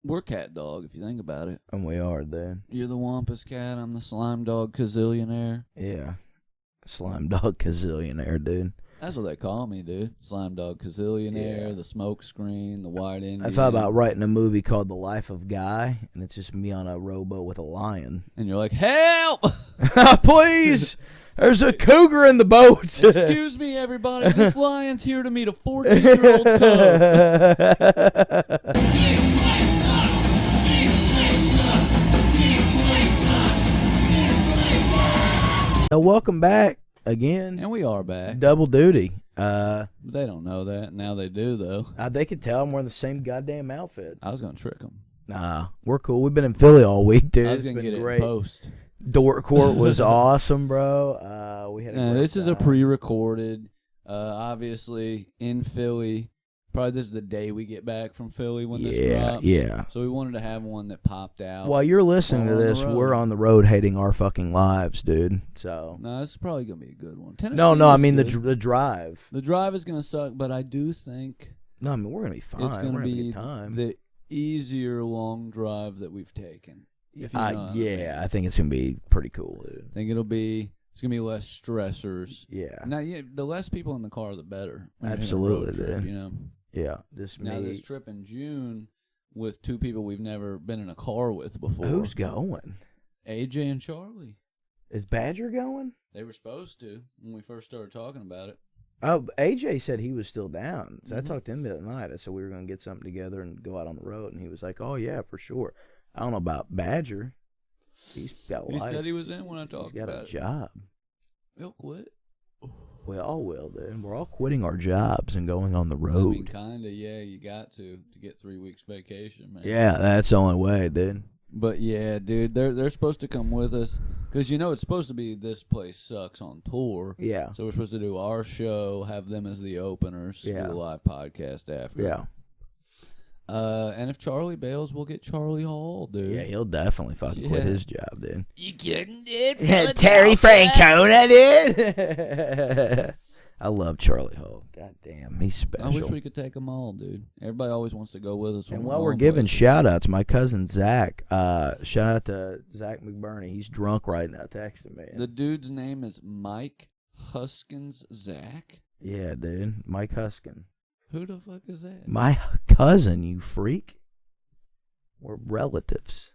We're cat dog, if you think about it. And we are, dude. You're the Wampus cat. I'm the slime dog gazillionaire. Yeah. Slime dog gazillionaire, dude. That's what they call me, dude. Slime dog gazillionaire, Yeah. the smoke screen, the white Indian. I thought about writing a movie called The Life of Guy, and it's just me on a rowboat with a lion. And you're like, help! Please! There's a cougar in the boat! Excuse me, everybody. This lion's here to meet a 14-year-old cub. Welcome back again. And we are back. Double duty. But they don't know that. Now they do, though. They could tell I'm wearing the same goddamn outfit. I was going to trick them. Nah, we're cool. We've been in Philly all week, dude. I was It's going to been get great. it in post. Dork Court was awesome, bro. We had a great This is a time. pre-recorded, obviously, in Philly. Probably this is the day we get back from Philly when this drops. Yeah. So we wanted to have one that popped out. While you're listening to While we're on this, the road. we're on the road hating our fucking lives, dude. So No, this is probably going to be a good one. Tennessee no, I is mean the good. drive. The drive is going to suck, but I do think No, I mean we're gonna be fine. it's going we're to gonna have a be good time. the easier long drive that we've taken. If you know what I mean. I think it's gonna be pretty cool, dude. I think it's going to be less stressors. Yeah, Now, the less people in the car, the better. when you're hitting a Absolutely, road trip, dude. you know. yeah. Just Now, me. this trip in June with two people we've never been in a car with before. Who's going? AJ and Charlie. Is Badger going? They were supposed to when we first started talking about it. Oh, AJ said he was still down. So I Mhm. talked to him the other night. I said we were gonna get something together and go out on the road, and he was like, "Oh yeah, for sure." I don't know about Badger. He's got a He life. said he was in when I He's talked got about a it. job. He'll quit. We all will, dude. We're all quitting our jobs and going on the I road. mean, kind of, yeah, you got to get 3 weeks vacation, man. Yeah, that's the only way, dude. But, yeah, dude, they're supposed to come with us because, it's supposed to be This Place Sucks on tour. Yeah. So we're supposed to do our show, have them as the openers, Yeah. do a live podcast after. Yeah. And if Charlie bails, we'll get Charlie Hall, dude. Yeah, he'll definitely fucking quit his job, dude. You kidding, dude? Terry Francona, dude. I love Charlie Hall. God damn, he's special. I wish we could take them all, dude. Everybody always wants to go with us. And while we're giving shout-outs, my cousin Zach, shout out to Zach McBurney. He's drunk right now texting me. The dude's name is Mike Huskins Zach. Yeah, dude. Mike Huskin. Who the fuck is that? My cousin, you freak. We're relatives.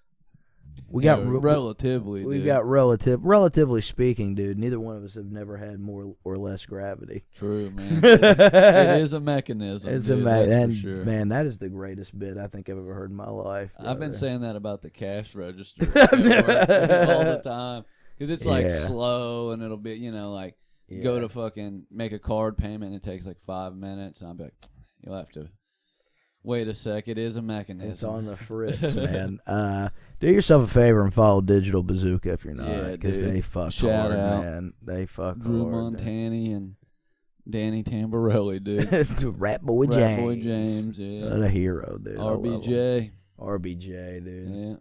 We got relatively. We dude. got relatively speaking, dude. Neither one of us have never had more or less gravity. True, man. It is a mechanism. It's dude, a that's and for sure. man, that is the greatest bit I think I've ever heard in my life. I've been brother. saying that about the cash register at work all the time because it's like Yeah. slow and it'll be like. Yeah. Go to fucking make a card payment and it takes like 5 minutes. And I'll be like, you'll have to wait a sec. It is a mechanism. It's on the fritz, man. Do yourself a favor and follow Digital Bazooka if you're not, because dude. they fuck Shout hard, out. man. They fuck Drew hard. Montani and Danny Tamborelli, dude. Rat Boy James. Rat Boy James, yeah. What a hero, dude. I love him. RBJ. RBJ, dude.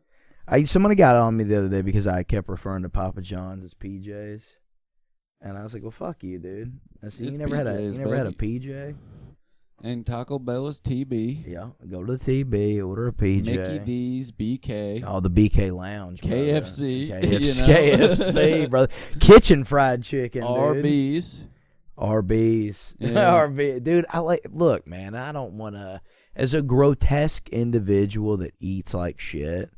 Yeah. Somebody got on me the other day because I kept referring to Papa John's as PJs. And I was like, well, fuck you, dude. I said, It's you never had a PJs, PJ? And Taco Bell is TB. Yeah, go to the TB, order a PJ. Mickey D's, BK. Oh, the BK Lounge, brother. KFC, KFC, brother. Kitchen fried chicken, dude. RB's. RB's. Yeah. RB. Dude, look, man, I don't want to, as a grotesque individual that eats like shit,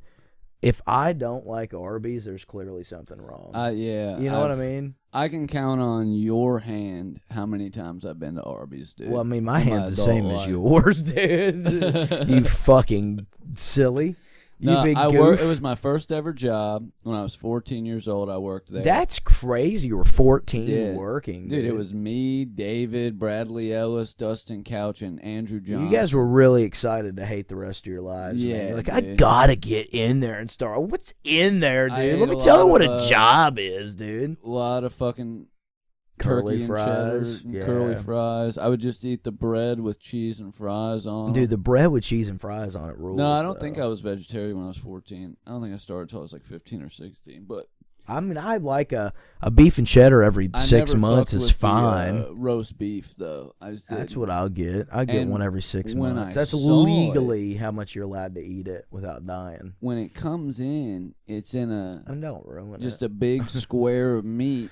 if I don't like Arby's, there's clearly something wrong. Yeah. You know what I mean? I can count on your hand how many times I've been to Arby's, dude. Well, I mean, my in hand's the adult same as life. yours, dude. You fucking silly. You No, big I goof. worked. It was my first ever job. When I was 14 years old, I worked there. That's crazy. You were 14 Yeah. working, Dude, it was me, David, Bradley Ellis, Dustin Couch, and Andrew Johnson. You guys were really excited to hate the rest of your lives. Yeah, man. You're like, I dude. gotta get in there and start. What's in there, I dude? ate Let me a tell you lot what of, a job is, dude. a lot of fucking Curly turkey fries, and cheddar and yeah. curly fries. I would just eat the bread with cheese and fries on. Dude, the bread with cheese and fries on it rules. No, I don't though. think I was vegetarian when I was 14. I don't think I started until I was like 15 or 16. But I mean, I like a beef and cheddar every I 6 never months fucked is with fine. The, roast beef though. That's what I'll get. I get And one every 6 when months. I That's saw legally how much you're allowed to eat it without dying. When it comes in, it's in And don't ruin just it. a big square of meat.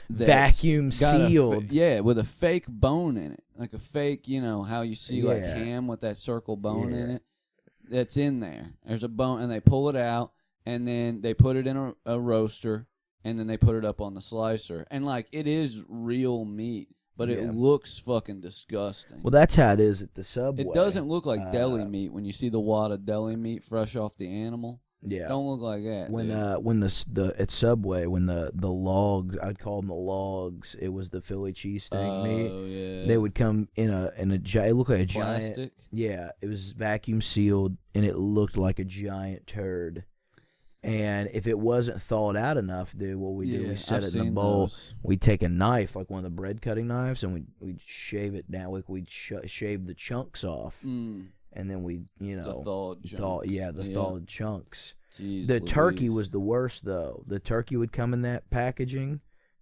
Vacuum sealed. With a fake bone in it. Like a fake, you know, how you see like ham with that circle bone in it. That's in there. There's a bone, and they pull it out, and then they put it in a roaster, and then they put it up on the slicer. And, like, it is real meat, but it looks fucking disgusting. Well, that's how it is at the Subway. It doesn't look like deli meat when you see the wad of deli meat fresh off the animal. Yeah, don't look like that. When dude. when the at Subway, when the logs, I'd call them the logs. It was the Philly cheesesteak meat. Oh yeah. They would come in a it looked like a plastic. Giant. Yeah, it was vacuum sealed, and it looked like a giant turd. And if it wasn't thawed out enough, dude, what we do, we set it in a bowl. We'd take a knife, like one of the bread cutting knives, and we'd shave it down. Like we'd shave the chunks off. And then we, you know, the thawed chunks. Thawed chunks. Jeez, the turkey was the worst, though. The turkey would come in that packaging,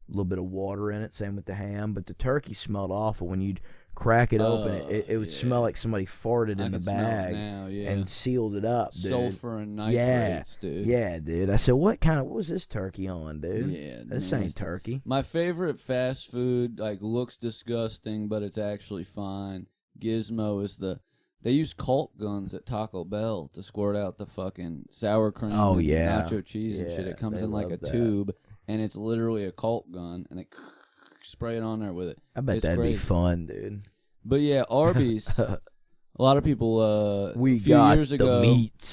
a little bit of water in it, same with the ham, but the turkey smelled awful. When you'd crack it open, it would smell like somebody farted in the bag and sealed it up, dude. Sulfur and nitrates, dude. Yeah, dude. I said, what was this turkey on, dude? Yeah, this ain't turkey. My favorite fast food, like, looks disgusting, but it's actually fine. Gizmo is they use Colt guns at Taco Bell to squirt out the fucking sour cream and nacho cheese and shit. It comes in like a tube, and it's literally a Colt gun, and they spray it on there with it. I bet that'd be fun, dude. But yeah, Arby's. A lot of people. A few years ago,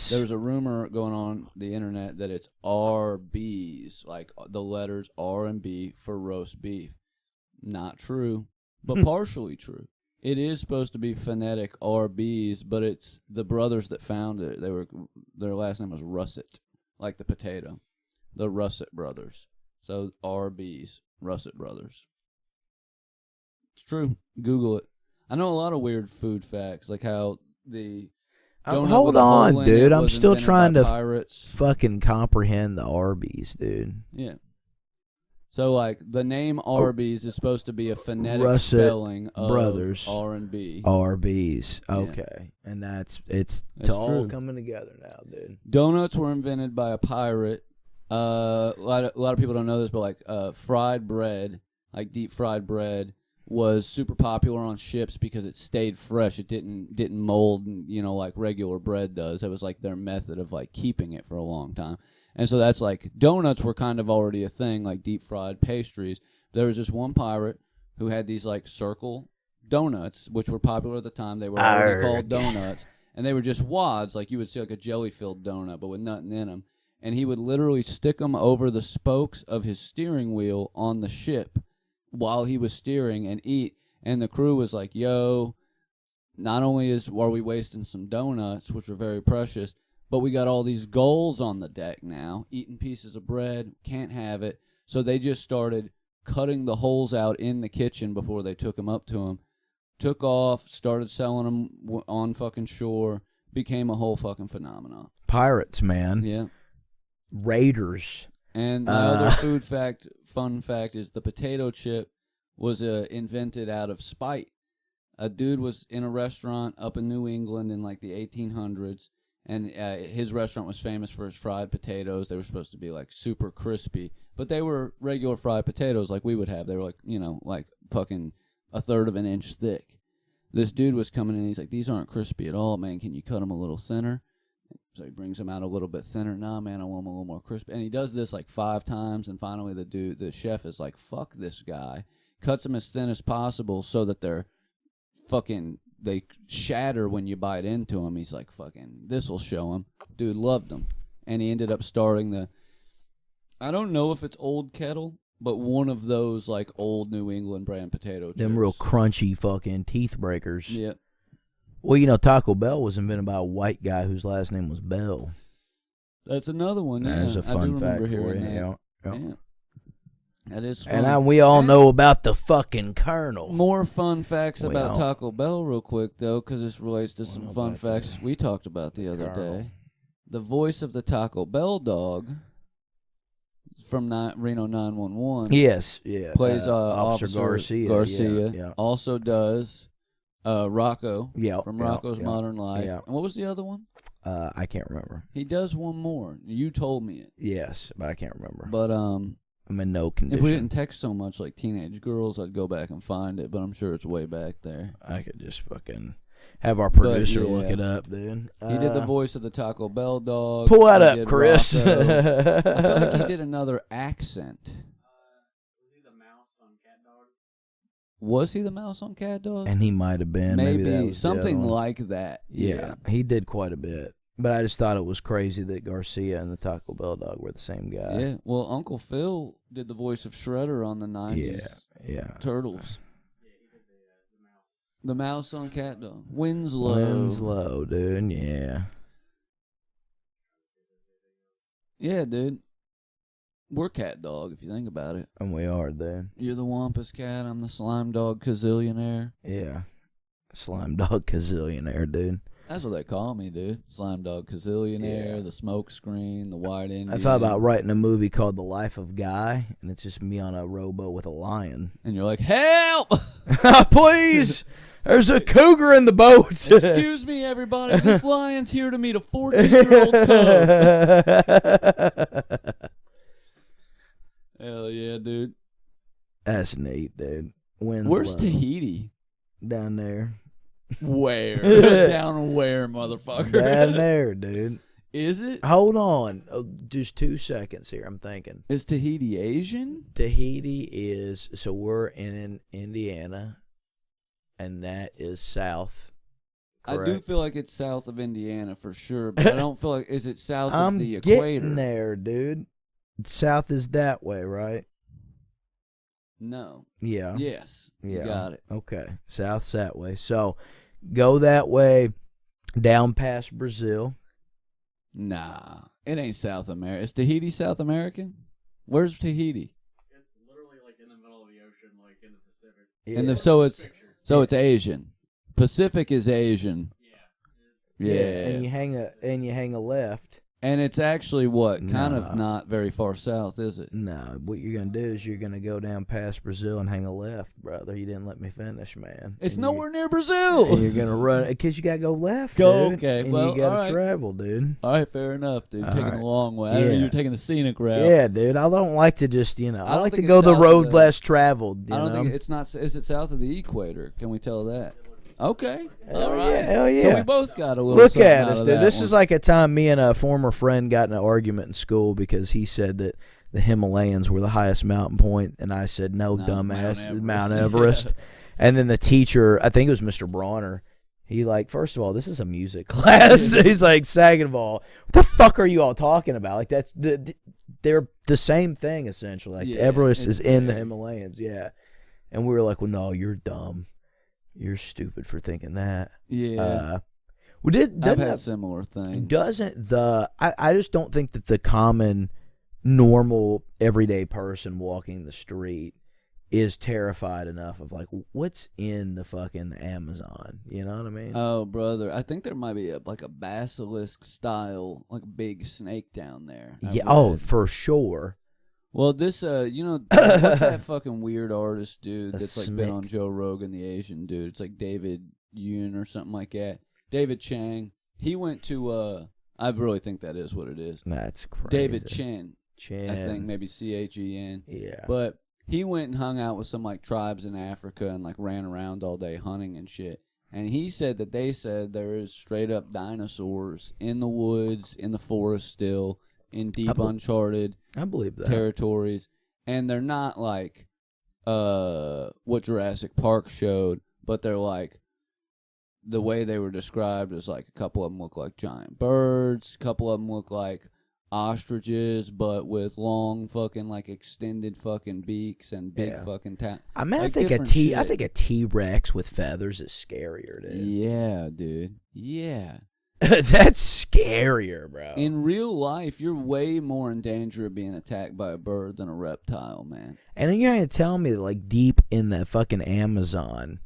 there was a rumor going on the internet that it's Arby's, like the letters R and B for roast beef. Not true, but partially true. It is supposed to be phonetic RBs, but it's the brothers that found it. Their last name was Russet, like the potato. The Russet brothers. So RBs, Russet brothers. It's true. Google it. I know a lot of weird food facts, like how the hold on, dude. I'm still trying to fucking comprehend the Arby's, dude. Yeah. So, like, the name Arby's is supposed to be a phonetic spelling of brothers. R&B. Arby's. Okay. Yeah. And it's all coming together now, dude. Donuts were invented by a pirate. A lot of people don't know this, but, like, fried bread, like deep fried bread, was super popular on ships because it stayed fresh. It didn't mold, you know, like regular bread does. It was, like, their method of, like, keeping it for a long time. And so that's like, donuts were kind of already a thing, like deep fried pastries. There was just one pirate who had these like circle donuts, which were popular at the time. They were already called donuts. And they were just wads, like you would see like a jelly-filled donut, but with nothing in them. And he would literally stick them over the spokes of his steering wheel on the ship while he was steering and eat. And the crew was like, yo, not only are we wasting some donuts, which are very precious, but we got all these gulls on the deck now, eating pieces of bread, can't have it. So they just started cutting the holes out in the kitchen before they took them up to him. Took off, started selling them on fucking shore, became a whole fucking phenomenon. Pirates, man. Yeah. Raiders. And the other fun fact is the potato chip was invented out of spite. A dude was in a restaurant up in New England in like the 1800s. And his restaurant was famous for his fried potatoes. They were supposed to be, like, super crispy. But they were regular fried potatoes like we would have. They were, like, you know, like fucking a third of an inch thick. This dude was coming in, and he's like, these aren't crispy at all, man. Can you cut them a little thinner? So he brings them out a little bit thinner. Nah, man, I want them a little more crispy. And he does this, like, 5 times. And finally the chef is like, fuck this guy. Cuts them as thin as possible so that they're fucking... They shatter when you bite into them. He's like, fucking, this'll show him. Dude loved them. And he ended up starting I don't know if it's Old Kettle, but one of those, like, old New England brand potato chips. Them real crunchy fucking teeth breakers. Yeah. Well, you know, Taco Bell was invented by a white guy whose last name was Bell. That's another one, yeah. There's a fun fact for you. Yeah. That is fun. And we all know about the fucking Colonel. More fun facts about Taco Bell real quick, though, because this relates to some fun facts we talked about the other day. The voice of the Taco Bell dog, from Reno 911. Yes, yeah. Plays Officer Garcia. Yeah. Also does Rocco from Rocco's Modern Life. Yeah. And what was the other one? I can't remember. He does one more. You told me it. Yes, but I can't remember. But I'm in no condition. if we didn't text so much like Teenage Girls, I'd go back and find it, but I'm sure it's way back there. I could just fucking have our producer look it up, dude. He did the voice of the Taco Bell dog. Pull that up, Chris. I feel like he did another accent. Was he the mouse on Cat Dog? Was he the mouse on Cat Dog? And he might have been. Maybe that was something like that. Yeah, he did quite a bit. But I just thought it was crazy that Garcia and the Taco Bell dog were the same guy. Yeah, well, Uncle Phil did the voice of Shredder on the 90s. Yeah. Turtles. Yeah, he did the mouse. The mouse on Cat Dog. Winslow, dude, yeah. Yeah, dude. We're Cat Dog, if you think about it. And we are, dude. You're the Wampus Cat, I'm the Slime Dog Gazillionaire. Yeah. Slime Dog Gazillionaire, dude. That's what they call me, dude. Slime Dog Gazillionaire, the smoke screen, the white Indian. I thought about writing a movie called The Life of Guy, and it's just me on a rowboat with a lion. And you're like, help! Please! There's a cougar in the boat. Excuse me, everybody. This lion's here to meet a 14-year-old cub. Hell yeah, dude. That's neat, dude. Where's Tahiti? Down there. Where? Down where, motherfucker? Down there, dude. Is it? Hold on. Just 2 seconds here. I'm thinking. Is Tahiti Asian? Tahiti is, so we're in Indiana, and that is south. Correct? I do feel like it's south of Indiana for sure, but I don't feel like, is it south I'm of the equator? Getting there, dude. South is that way, right? No. Yeah. Yes. Yeah. You got it. Okay. South's that way. So go that way down past Brazil. Nah. It ain't South America. Is Tahiti South American? Where's Tahiti? It's literally like in the middle of the ocean, like in the Pacific. Yeah. And it's Asian. Pacific is Asian. Yeah. Yeah. And you hang a left. And it's actually what? Kind Nah. of not very far south, is it? No, what you're going to do is you're going to go down past Brazil and hang a left, brother. You didn't let me finish, man. It's And nowhere near Brazil. And you're going to run, because you got to go left, Go, dude. okay. And Well, you got to all right. travel, dude. All right, fair enough, dude. All Taking right. the long way. I don't know, Yeah. you're taking the scenic route. Yeah, dude. I don't like to just, I don't like to think go it's the south of road the- less traveled, I don't know? think it's not. Is it south of the equator? Can we tell that? Okay. Hell All yeah, right. hell So yeah. we both got a little Look something at out us, of dude. that This one. is like a time me and a former friend got in an argument in school because he said that the Himalayas were the highest mountain point, and I said, no, dumbass, Mount Everest. And then the teacher, I think it was Mr. Bronner, he like, first of all, this is a music class. He's like, second of all, what the fuck are you all talking about? Like, that's they're the same thing, essentially. Like, Yeah, Everest is in the there. Himalayas, yeah. And we were like, well, no, you're dumb. You're stupid for thinking that. Yeah. Doesn't I've had that- similar things. Doesn't I just don't think that the common, normal, everyday person walking the street is terrified enough of, like, what's in the fucking Amazon? You know what I mean? Oh, brother. I think there might be a basilisk style, like big snake down there. I've Yeah. Oh, read. for sure. Well, this, what's that fucking weird artist dude A that's like been snake. on Joe Rogan, the Asian dude? It's like David Yoon or something like that. David Chang. He went to, I really think that is what it is. That's crazy. David Chen. Chen. I think maybe Chen. Yeah. But he went and hung out with some like tribes in Africa and like ran around all day hunting and shit. And he said that they said there is straight up dinosaurs in the woods, in the forest still, in deep uncharted I believe that. territories. And they're not like what Jurassic Park showed, but they're like the way they were described is like a couple of them look like giant birds, a couple of them look like ostriches, but with long fucking like extended fucking beaks and big fucking I mean, like I think different I shit. think a T-Rex with feathers is scarier, dude. Yeah, dude. Yeah. That's scarier, bro. In real life, you're way more in danger of being attacked by a bird than a reptile, man. And then you're going to tell me that, like, deep in that fucking Amazon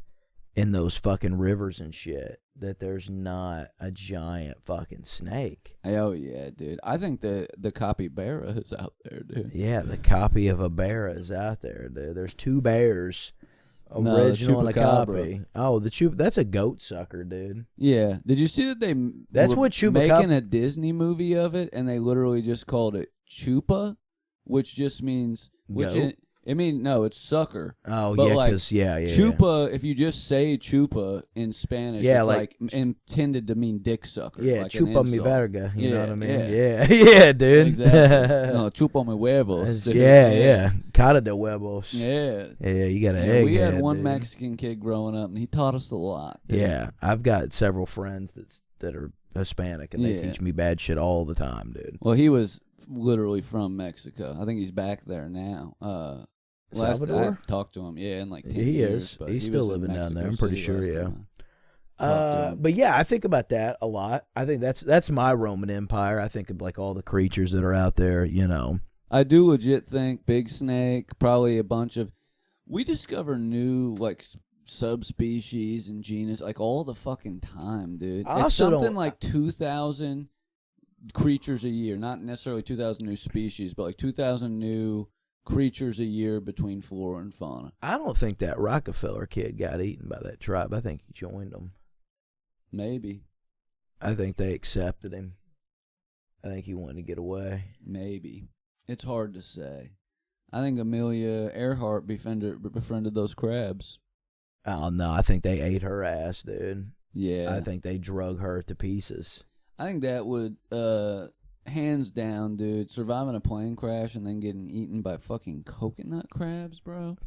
in those fucking rivers and shit that there's not a giant fucking snake. Oh yeah, dude. I think the capybara is out there, dude. Yeah, the copy of a bear is out there, dude. There's 2 bears, original and a copy. Oh, that's a goat sucker, dude. Yeah. Did you see that that's what Chupacabra making a Disney movie of it, and they literally just called it Chupa, which just means no, it's sucker. Oh, but yeah, like, because yeah. Chupa, if you just say chupa in Spanish, it's like intended to mean dick sucker. Yeah, like chupa mi verga, you know what I mean? Yeah, yeah, dude. Exactly. No, chupa mi huevos. Yeah. Cara de huevos. Yeah. Yeah, you got an egg. We had one Mexican kid growing up, and he taught us a lot. Dude. Yeah, I've got several friends that are Hispanic, and they teach me bad shit all the time, dude. Well, he was literally from Mexico. I think he's back there now. Salvador? I talked to him, in like 10 he years. is. But He's still living down there. I'm pretty sure, yeah. But yeah, I think about that a lot. I think that's my Roman Empire. I think of like all the creatures that are out there, you know. I do legit think big snake, probably a bunch of. We discover new like subspecies and genus like all the fucking time, dude. It's something like 2,000 creatures a year, not necessarily 2,000 new species, but like 2,000 new creatures a year between flora and fauna. I don't think that Rockefeller kid got eaten by that tribe. I think he joined them. Maybe. I think they accepted him. I think he wanted to get away. Maybe. It's hard to say. I think Amelia Earhart befriended those crabs. Oh, no, I think they ate her ass, dude. Yeah. I think they drug her to pieces. I think that would, hands down, dude, surviving a plane crash and then getting eaten by fucking coconut crabs, bro.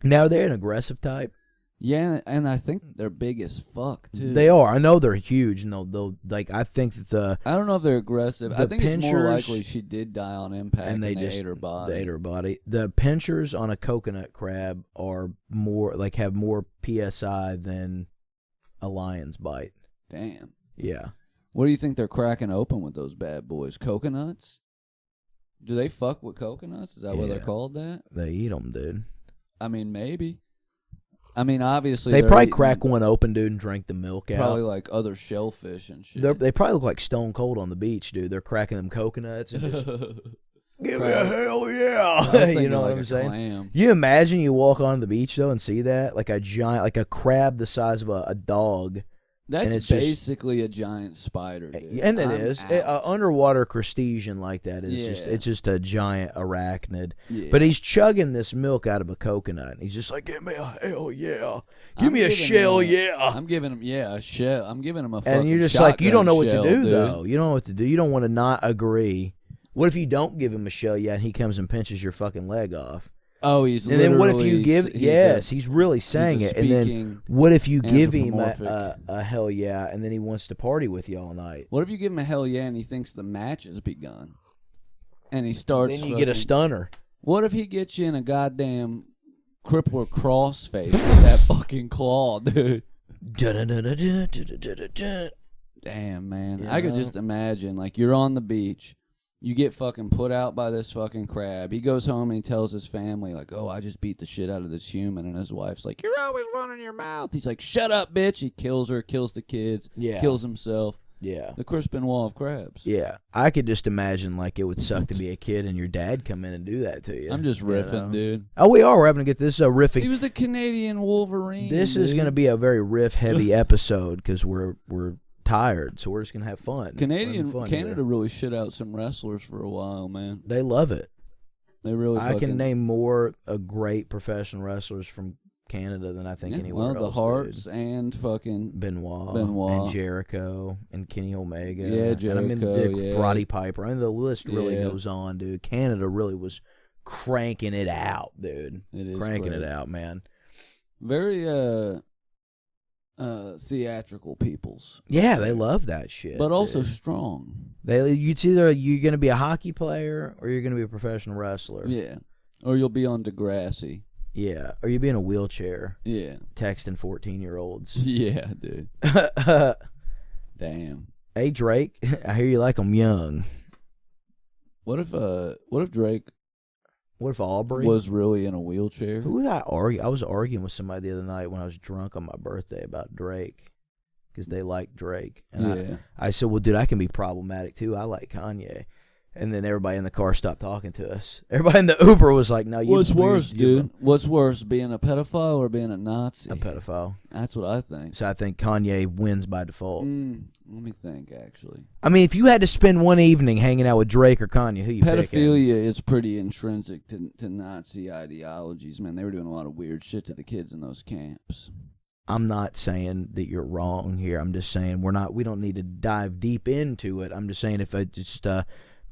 Now, they're an aggressive type. Yeah, and I think they're big as fuck, too. They are. I know they're huge, and they'll like, I think that I don't know if they're aggressive. I think it's more pinchers, likely she did die on impact and they just ate her body. They ate her body. The pinchers on a coconut crab are more, like, have more PSI than a lion's bite. Damn. Yeah. What do you think they're cracking open with those bad boys? Coconuts? Do they fuck with coconuts? Is that what they're called that? They eat them, dude. I mean, maybe. I mean, obviously they probably crack one open, dude, and drink the milk out. Probably like other shellfish and shit. They probably look like Stone Cold on the beach, dude. They're cracking them coconuts and just give me a hell yeah. You know what I'm saying? Clam. You imagine you walk on the beach though and see that, like a giant, like a crab the size of a dog. That's basically a giant spider, dude. And it is. Underwater crustacean like that is it's just a giant arachnid. Yeah. But he's chugging this milk out of a coconut. And he's just like, give me a hell yeah. Give me a shell, yeah. I'm giving him, a shell. I'm giving him a fucking And you're just like, you don't know what to do, dude. though. You don't know what to do. You don't want to not agree. What if you don't give him a shell, and he comes and pinches your fucking leg off? Oh, he's and then what if you give? He's really saying it. And then what if you give him a hell yeah, and then he wants to party with you all night? What if you give him a hell yeah, and he thinks the match has begun, and he starts? Then you get a stunner. What if he gets you in a goddamn crippler crossface with that fucking claw, dude? Damn, man, I could just imagine like you're on the beach. You get fucking put out by this fucking crab. He goes home and he tells his family, like, oh, I just beat the shit out of this human. And his wife's like, you're always running your mouth. He's like, shut up, bitch. He kills her, kills the kids, kills himself. Yeah. The Chris Benoit of crabs. Yeah. I could just imagine, like, it would suck to be a kid and your dad come in and do that to you. I'm just riffing, dude. Oh, we are. We're having to get this riffing. He was the Canadian Wolverine. This is going to be a very riff-heavy episode because we're tired, so we're just gonna have fun. Canada really shit out some wrestlers for a while, man. They love it. They really. I can name more great professional wrestlers from Canada than I think anywhere else. Well, the Harts and fucking Benoit and Jericho and Kenny Omega. Yeah, Jericho. And I mean, Roddy Piper. I mean, the list really goes on, dude. Canada really was cranking it out, dude. It is cranking it out, man. Very theatrical peoples. Yeah, they love that shit. But also strong. It's either you're going to be a hockey player or you're going to be a professional wrestler. Yeah. Or you'll be on Degrassi. Yeah. Or you'll be in a wheelchair. Yeah. Texting 14-year-olds. Yeah, dude. Damn. Hey, Drake, I hear you like them young. What if Drake What if Aubrey was really in a wheelchair? Who was I arguing? I was arguing with somebody the other night when I was drunk on my birthday about Drake. Because they like Drake. And I said, well, dude, I can be problematic too. I like Kanye. And then everybody in the car stopped talking to us. Everybody in the Uber was like, no, you... What's worse, dude? What's worse, being a pedophile or being a Nazi? A pedophile. That's what I think. So I think Kanye wins by default. Let me think, actually. I mean, if you had to spend one evening hanging out with Drake or Kanye, who you picking? Pedophilia is pretty intrinsic to Nazi ideologies, man. They were doing a lot of weird shit to the kids in those camps. I'm not saying that you're wrong here. I'm just saying we don't need to dive deep into it. I'm just saying if it's just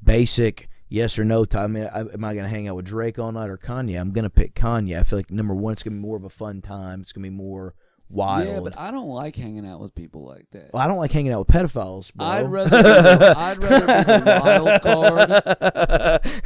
basic yes or no time. I mean, am I going to hang out with Drake all night or Kanye? I'm going to pick Kanye. I feel like, number one, it's going to be more of a fun time. It's going to be more wild. Yeah, but I don't like hanging out with people like that. Well, I don't like hanging out with pedophiles, bro. I'd rather be the wild card.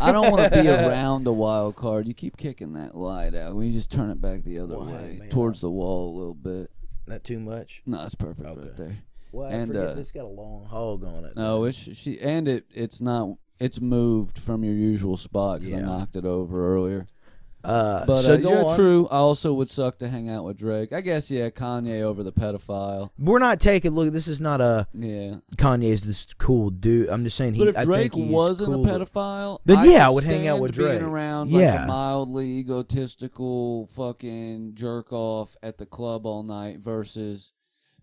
I don't want to be around the wild card. You keep kicking that light out. We just turn it back the other way, man, towards the wall a little bit. Not too much? No, it's perfect right there. Well, I forget this got a long hog on it. No, it's not. It's moved from your usual spot because I knocked it over earlier. But true. I also would suck to hang out with Drake. I guess Kanye over the pedophile. We're not taking. Look, this is not a. Yeah. Kanye's this cool dude. I'm just saying But if Drake wasn't a pedophile, then I would hang out with Drake. Being around like a mildly egotistical fucking jerk off at the club all night versus.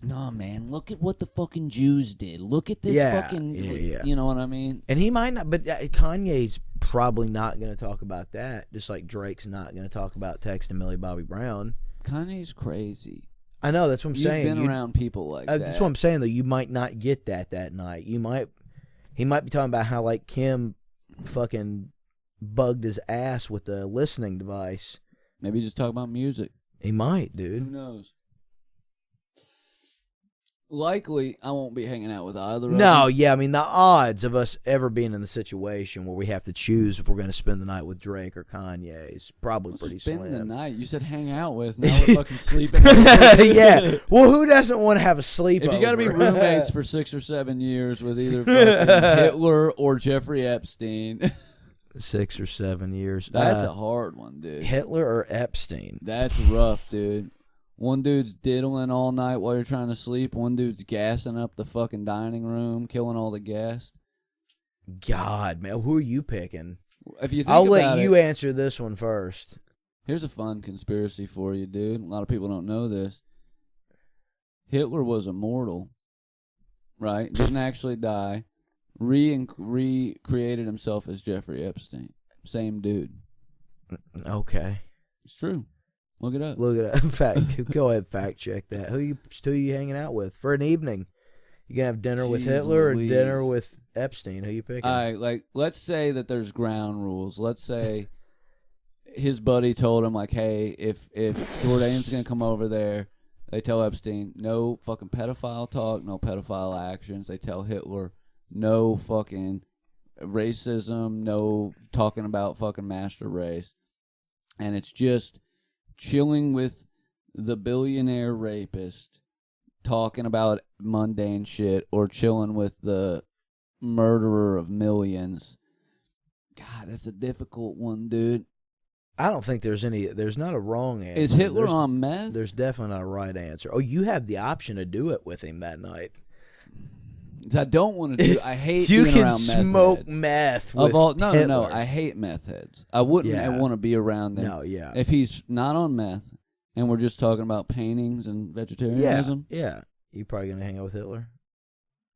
No, man, look at what the fucking Jews did. Look at this fucking... You know what I mean? And he might not... But Kanye's probably not going to talk about that, just like Drake's not going to talk about texting Millie Bobby Brown. Kanye's crazy. I know, that's what I'm saying. You've been around people like that. That's what I'm saying, though. You might not get that night. He might be talking about how, like, Kim fucking bugged his ass with the listening device. Maybe just talk about music. He might, dude. Who knows? Likely, I won't be hanging out with either of them. No, I mean, the odds of us ever being in the situation where we have to choose if we're going to spend the night with Drake or Kanye is probably pretty slim. Spend the night? You said hang out with. Now we're fucking sleeping. Yeah. Well, who doesn't want to have a sleepover? If you got to be roommates for 6 or 7 years with either fucking Hitler or Jeffrey Epstein. 6 or 7 years. That's a hard one, dude. Hitler or Epstein? That's rough, dude. One dude's diddling all night while you're trying to sleep. One dude's gassing up the fucking dining room, killing all the guests. God, man, who are you picking? If you think I'll let you answer this one first. Here's a fun conspiracy for you, dude. A lot of people don't know this. Hitler was immortal, right? Didn't actually die. Recreated himself as Jeffrey Epstein. Same dude. Okay. It's true. Look it up. Go ahead, fact check that. Who you hanging out with for an evening? You gonna have dinner with Hitler or dinner with Epstein? Who you picking? All right, like let's say that there's ground rules. Let's say his buddy told him like, hey, if Jourdain's gonna come over there, they tell Epstein no fucking pedophile talk, no pedophile actions. They tell Hitler no fucking racism, no talking about fucking master race, and it's just chilling with the billionaire rapist, talking about mundane shit, or chilling with the murderer of millions. God, that's a difficult one, dude. I don't think there's not a wrong answer. Is Hitler on meth? There's definitely not a right answer. Oh, you have the option to do it with him that night. I don't want to do. I hate you being can around smoke meth with No. I hate meth heads. I wouldn't want to be around them. No, yeah. If he's not on meth and we're just talking about paintings and vegetarianism, yeah. You probably gonna hang out with Hitler?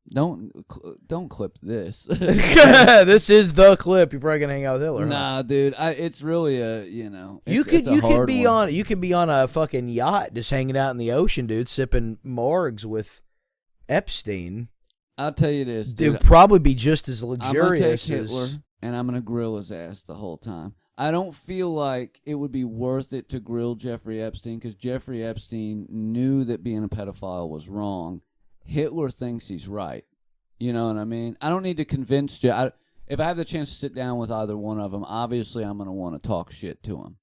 Don't clip this. This is the clip. You're probably gonna hang out with Hitler. Nah, dude. It's really a you could be on a fucking yacht just hanging out in the ocean, dude, sipping margs with Epstein. I'll tell you this, dude. It would probably be just as luxurious. I'm gonna take Hitler and I'm gonna grill his ass the whole time. I don't feel like it would be worth it to grill Jeffrey Epstein because Jeffrey Epstein knew that being a pedophile was wrong. Hitler thinks he's right. You know what I mean? I don't need to convince you. If I have the chance to sit down with either one of them, obviously I'm going to want to talk shit to him.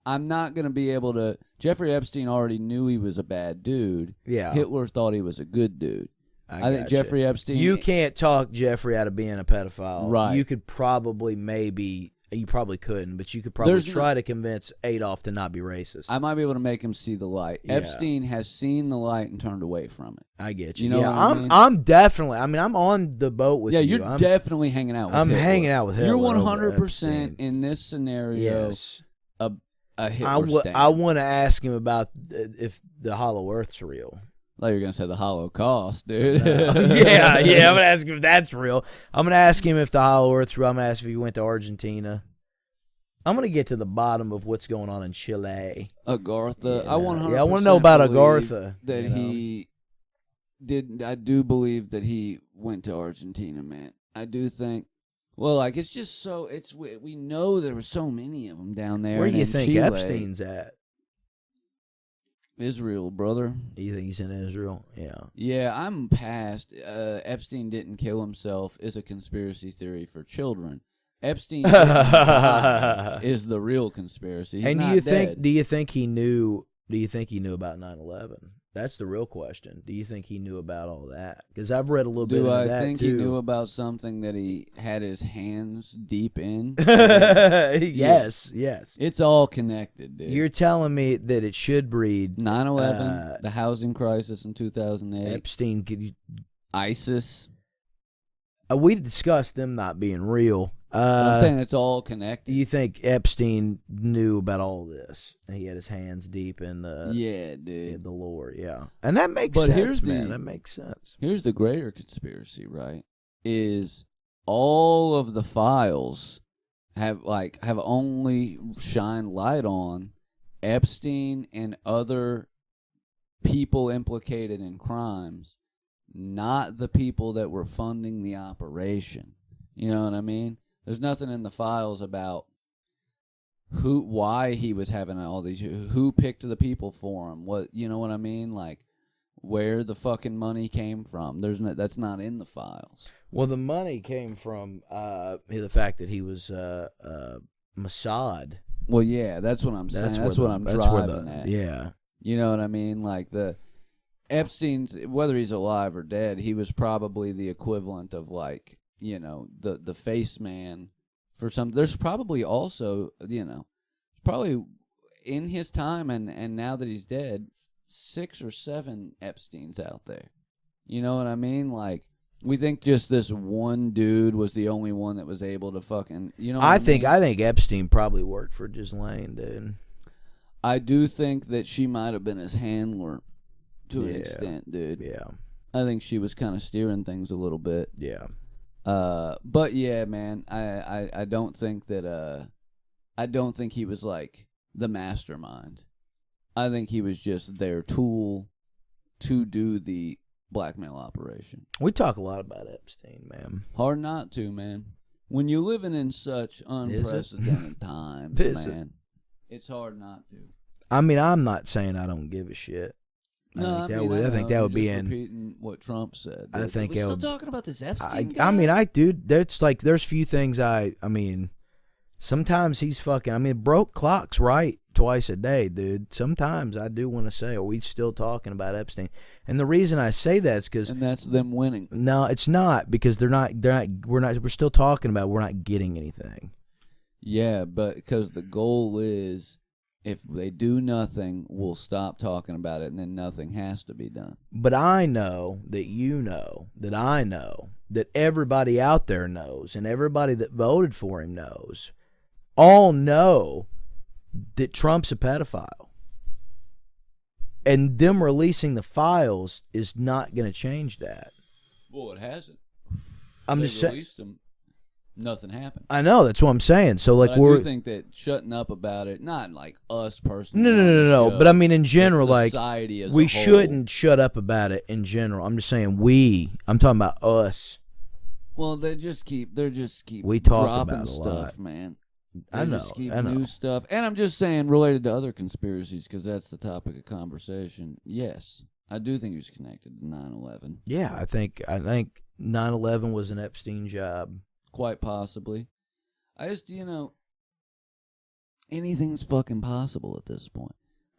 I'm not going to be able to... Jeffrey Epstein already knew he was a bad dude. Yeah. Hitler thought he was a good dude. I think you. Jeffrey Epstein... You can't talk Jeffrey out of being a pedophile. Right. You could probably maybe You probably couldn't, but you could probably try to convince Adolf to not be racist. I might be able to make him see the light. Yeah. Epstein has seen the light and turned away from it. I get you. You know yeah, what I mean? I'm definitely. I mean, I'm on the boat with you. Yeah, you're definitely hanging out with I'm Hitler. hanging out with Hitler. You're over 100% Epstein. in this scenario Yes. a Hitler stand. I want to ask him about if the Hollow Earth's real. Like you're going to say the Holocaust, dude. yeah. I'm going to ask him if that's real. I'm going to ask him if the Hollow Earth's real. I'm going to ask if he went to Argentina. I'm going to get to the bottom of what's going on in Chile. Agartha. Yeah, I 100% I want to know about believe Agartha. That he did. I do believe that he went to Argentina, man. I do think. Well, like it's just so. We know there were so many of them down there. Where do you in think Chile. Epstein's at? Israel, brother. You think he's in Israel? Yeah. Yeah, I'm past. Epstein didn't kill himself is a conspiracy theory for children. Epstein didn't die is the real conspiracy. He's and not dead. do you think he knew about 9/11? That's the real question. Do you think he knew about all that? Because I've read a little bit of that, Do I think too. he knew about something that he had his hands deep in? Yes. It's all connected, dude. You're telling me that it should breed 9/11, the housing crisis in 2008, Epstein. ISIS. We discussed them not being real. I'm saying it's all connected. Do you think Epstein knew about all this? He had his hands deep in the dude. in the lore, yeah. And that makes But sense, man. That makes sense. Here's the greater conspiracy, right? Is all of the files have only shined light on Epstein and other people implicated in crimes, not the people that were funding the operation. You know what I mean? There's nothing in the files about why he was having all these, who picked the people for him, what, you know what I mean? Like, where the fucking money came from. That's not in the files. Well, the money came from the fact that he was Mossad. Well, yeah, that's what I'm saying. That's what I'm driving at. Yeah. You know what I mean? Like the Epstein's, whether he's alive or dead, he was probably the equivalent of like, you know, the face man for some. There's probably also, you know, probably in his time and now that he's dead, 6 or 7 Epsteins out there. You know what I mean? Like, we think just this one dude was the only one that was able to fucking, you know what I think Epstein probably worked for Ghislaine, dude. I do think that she might have been his handler to an extent, dude. Yeah. I think she was kind of steering things a little bit. Yeah. But yeah, man, I don't think that I don't think he was like the mastermind. I think he was just their tool to do the blackmail operation. We talk a lot about Epstein, man. Hard not to, man. When you're living in such unprecedented times, man, it's hard not to. I mean, I'm not saying I don't give a shit. I think that would be in repeating what Trump said. I think we're still talking about this Epstein guy? I mean, dude, there's few things I mean, sometimes he's fucking. I mean, broke clock's right twice a day, dude. Sometimes I do want to say, are we still talking about Epstein? And the reason I say that is because, and that's them winning. No, it's not, because we're still talking about. We're not getting anything. Yeah, but because the goal is, if they do nothing, we'll stop talking about it, and then nothing has to be done. But I know that you know that I know that everybody out there knows, and everybody that voted for him knows, all know that Trump's a pedophile. And them releasing the files is not going to change that. Well, it hasn't. I'm they just saying. Released them. Nothing happened. I know, that's what I'm saying. So, like, I do think that shutting up about it, not like us personally. No. But I mean, in general, like, we as a whole. shouldn't shut up about it in general. I'm just saying I'm talking about us. Well, they just keep we talk dropping about a stuff, lot. man. I know. Just keep new stuff, and I'm just saying related to other conspiracies because that's the topic of conversation. Yes, I do think he was connected to 9/11. Yeah, I think 9/11 was an Epstein job. Quite possibly. I just, anything's fucking possible at this point.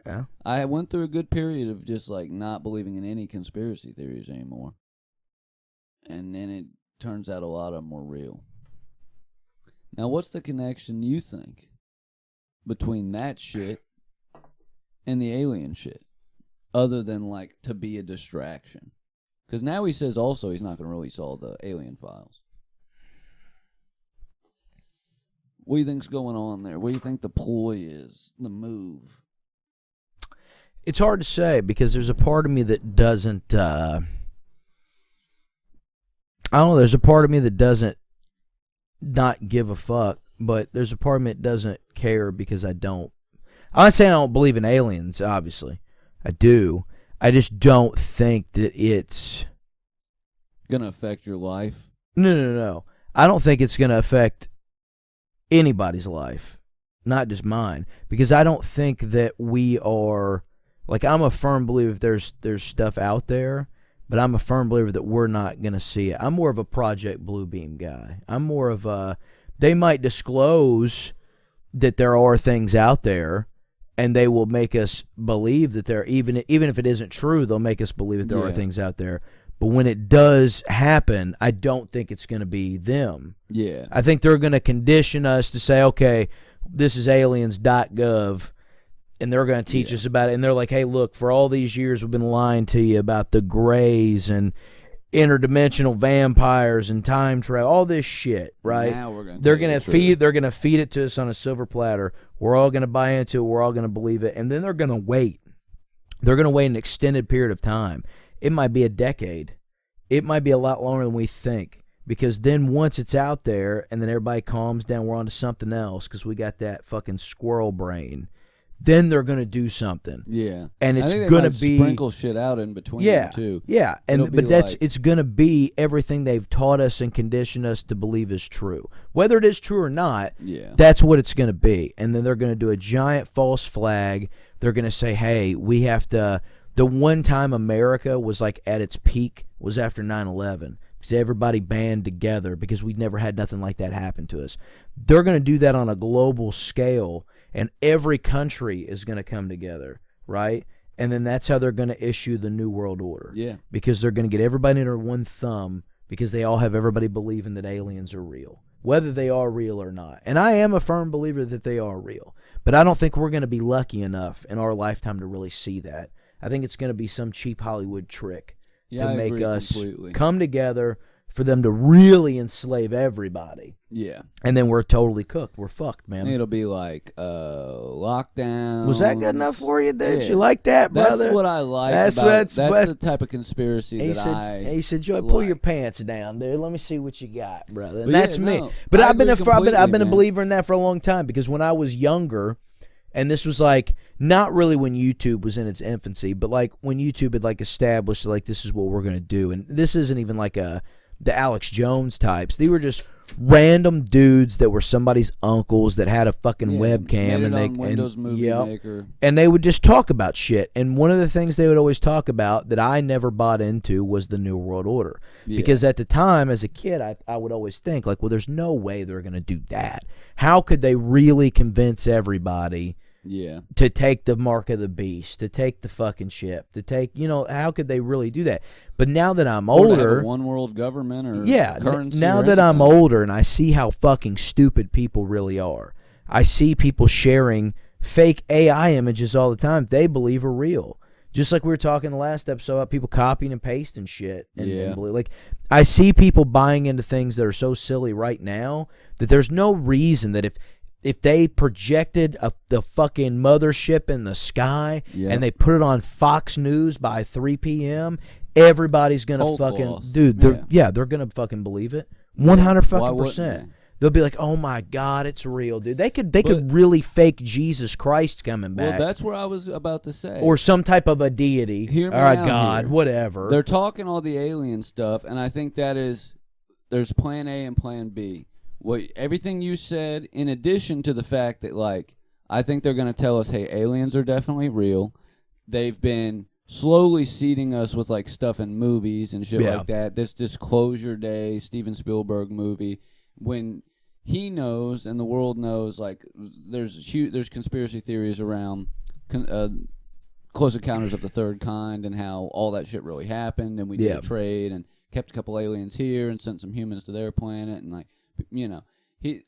Yeah. I went through a good period of just like not believing in any conspiracy theories anymore. And then it turns out a lot of them were real. Now, what's the connection you think between that shit and the alien shit, other than like to be a distraction? Because now he says also he's not going to release all the alien files. What do you think's going on there? What do you think the ploy is, the move? It's hard to say because there's a part of me that doesn't. I don't know. There's a part of me that doesn't not give a fuck, but there's a part of me that doesn't care because I don't. I'm not saying I don't believe in aliens. Obviously, I do. I just don't think that it's gonna affect your life. No. I don't think it's gonna affect anybody's life, not just mine, because I don't think that we are. Like, I'm a firm believer there's stuff out there, but I'm a firm believer that we're not going to see it. I'm more of a Project Bluebeam guy. I'm more of a, they might disclose that there are things out there, and they will make us believe that there, even if it isn't true, they'll make us believe that there are things out there. But when it does happen, I don't think it's going to be them. Yeah. I think they're going to condition us to say, okay, this is aliens.gov. And they're going to teach us about it. And they're like, hey, look, for all these years we've been lying to you about the Greys and interdimensional vampires and time travel, all this shit, right? Now we're going to they're going to feed it to us on a silver platter. We're all going to buy into it. We're all going to believe it. And then they're going to wait. They're going to wait an extended period of time. It might be a decade. It might be a lot longer than we think. Because then once it's out there and then everybody calms down, we're on to something else because we got that fucking squirrel brain. Then they're going to do something. Yeah. And it's going to be sprinkle shit out in between them too. Yeah. It's going to be everything they've taught us and conditioned us to believe is true. Whether it is true or not, that's what it's going to be. And then they're going to do a giant false flag. They're going to say, "Hey, we have to." The one time America was like at its peak was after 9/11. Because everybody band together because we'd never had nothing like that happen to us. They're going to do that on a global scale. And every country is going to come together, right? And then that's how they're going to issue the New World Order. Yeah. Because they're going to get everybody under one thumb because they all have everybody believing that aliens are real, whether they are real or not. And I am a firm believer that they are real. But I don't think we're going to be lucky enough in our lifetime to really see that. I think it's going to be some cheap Hollywood trick to make us come together for them to really enslave everybody. Yeah. And then we're totally cooked. We're fucked, man. It'll be like lockdown. Was that good enough for you? Did you like that, brother? That's what I like. That's the type of conspiracy he said, Joey, pull your pants down, dude. Let me see what you got, brother. And that's me. But I've been a believer in that for a long time because when I was younger, and this was like not really when YouTube was in its infancy, but like when YouTube had like established like this is what we're going to do. And this isn't even like the Alex Jones types. They were just random dudes that were somebody's uncles that had a fucking webcam and they would just talk about shit. And one of the things they would always talk about that I never bought into was the New World Order. Because at the time as a kid I would always think like, well, there's no way they're going to do that. How could they really convince everybody to take the mark of the beast, to take the fucking ship, to take, how could they really do that? But now that I'm older, one world government or currency now that I'm older and I see how fucking stupid people really are. I see people sharing fake AI images all the time they believe are real. Just like we were talking in the last episode about people copying and pasting shit. And like, I see people buying into things that are so silly right now that there's no reason that if they projected the fucking mothership in the sky and they put it on Fox News by 3 p.m., everybody's going to fucking... Dude, they're going to fucking believe it. 100%. They'll be like, oh my God, it's real, dude. They could really fake Jesus Christ coming back. Well, that's what I was about to say. Or some type of a deity. Hear me or a out God, here. Whatever. They're talking all the alien stuff, and I think there's plan A and plan B. Everything you said, in addition to the fact that, like, I think they're going to tell us, hey, aliens are definitely real. They've been slowly seeding us with, like, stuff in movies and shit like that. This Disclosure Day, Steven Spielberg movie, when he knows and the world knows, like, there's conspiracy theories around Close Encounters of the Third Kind and how all that shit really happened, and we did a trade and kept a couple aliens here and sent some humans to their planet, and, like,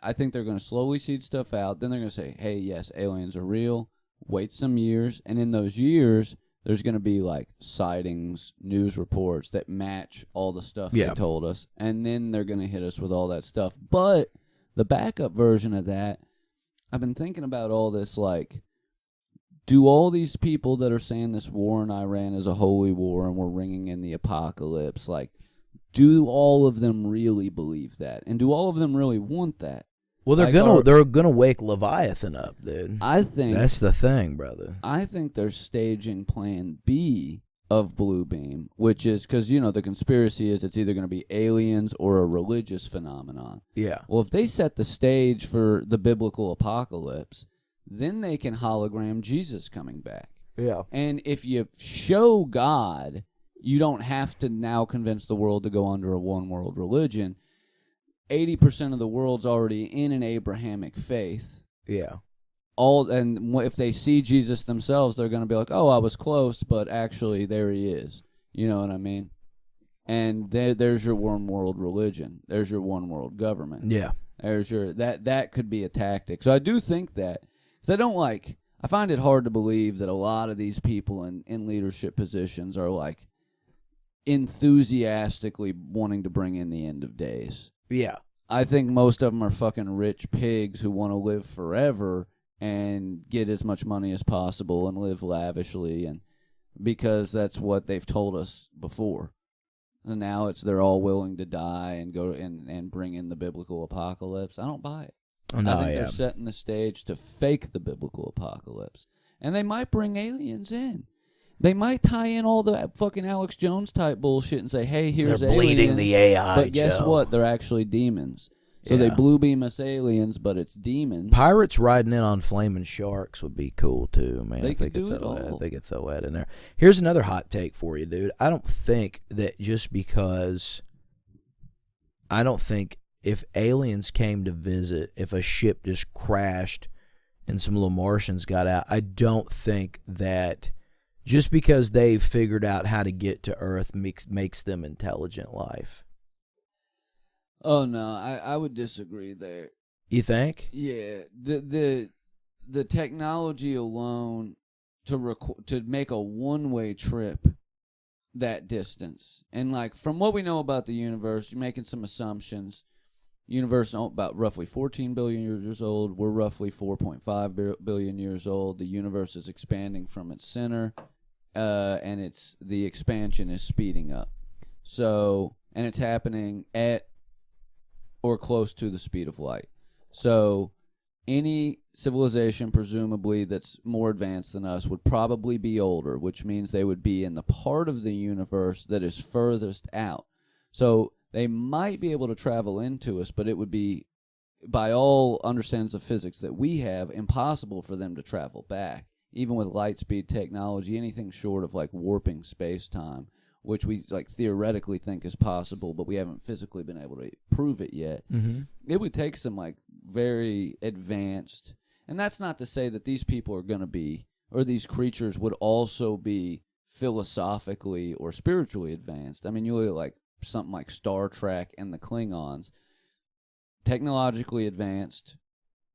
I think they're going to slowly seed stuff out. Then they're going to say, hey, yes, aliens are real. Wait some years. And in those years, there's going to be like sightings, news reports that match all the stuff they told us. And then they're going to hit us with all that stuff. But the backup version of that, I've been thinking about all this, like, do all these people that are saying this war in Iran is a holy war and we're ringing in the apocalypse, like, do all of them really believe that? And do all of them really want that? Well, they're gonna wake Leviathan up, dude. I think that's the thing, brother. I think they're staging Plan B of Blue Beam, which is because the conspiracy is it's either going to be aliens or a religious phenomenon. Yeah. Well, if they set the stage for the biblical apocalypse, then they can hologram Jesus coming back. Yeah. And if you show God, you don't have to now convince the world to go under a one-world religion. 80% of the world's already in an Abrahamic faith. Yeah. And if they see Jesus themselves, they're going to be like, oh, I was close, but actually there he is. You know what I mean? And there's your one-world religion. There's your one-world government. Yeah. There's your that could be a tactic. So I do think that. Because I find it hard to believe that a lot of these people in leadership positions are like enthusiastically wanting to bring in the end of days. Yeah. I think most of them are fucking rich pigs who want to live forever and get as much money as possible and live lavishly, and because that's what they've told us before. And now they're all willing to die and go and bring in the biblical apocalypse. I don't buy it. No, I think they're setting the stage to fake the biblical apocalypse. And they might bring aliens in. They might tie in all the fucking Alex Jones type bullshit and say, hey, here's they're aliens. Bleeding the AI, but guess Joe. what? They're actually demons. So they blue beam us aliens, but it's demons. Pirates riding in on flaming sharks would be cool too, man. They could throw that in there. Here's another hot take for you, dude. I don't think that just because if aliens came to visit, if a ship just crashed and some little Martians got out, I don't think that just because they've figured out how to get to Earth makes them intelligent life. Oh no, I would disagree there. You think? Yeah, the technology alone to make a one-way trip that distance, and like from what we know about the universe, you're making some assumptions. Universe about roughly 14 billion years old. We're roughly 4.5 billion years old. The universe is expanding from its center, and the expansion is speeding up. So, and it's happening at or close to the speed of light. So any civilization, presumably, that's more advanced than us would probably be older, which means they would be in the part of the universe that is furthest out. So they might be able to travel into us, but it would be, by all understandings of physics that we have, impossible for them to travel back. Even with light speed technology, anything short of like warping space-time, which we like theoretically think is possible, but we haven't physically been able to prove it yet. Mm-hmm. It would take some like very advanced, and that's not to say that these people are going to be, or these creatures would also be philosophically or spiritually advanced. I mean, you look at like something like Star Trek and the Klingons, technologically advanced.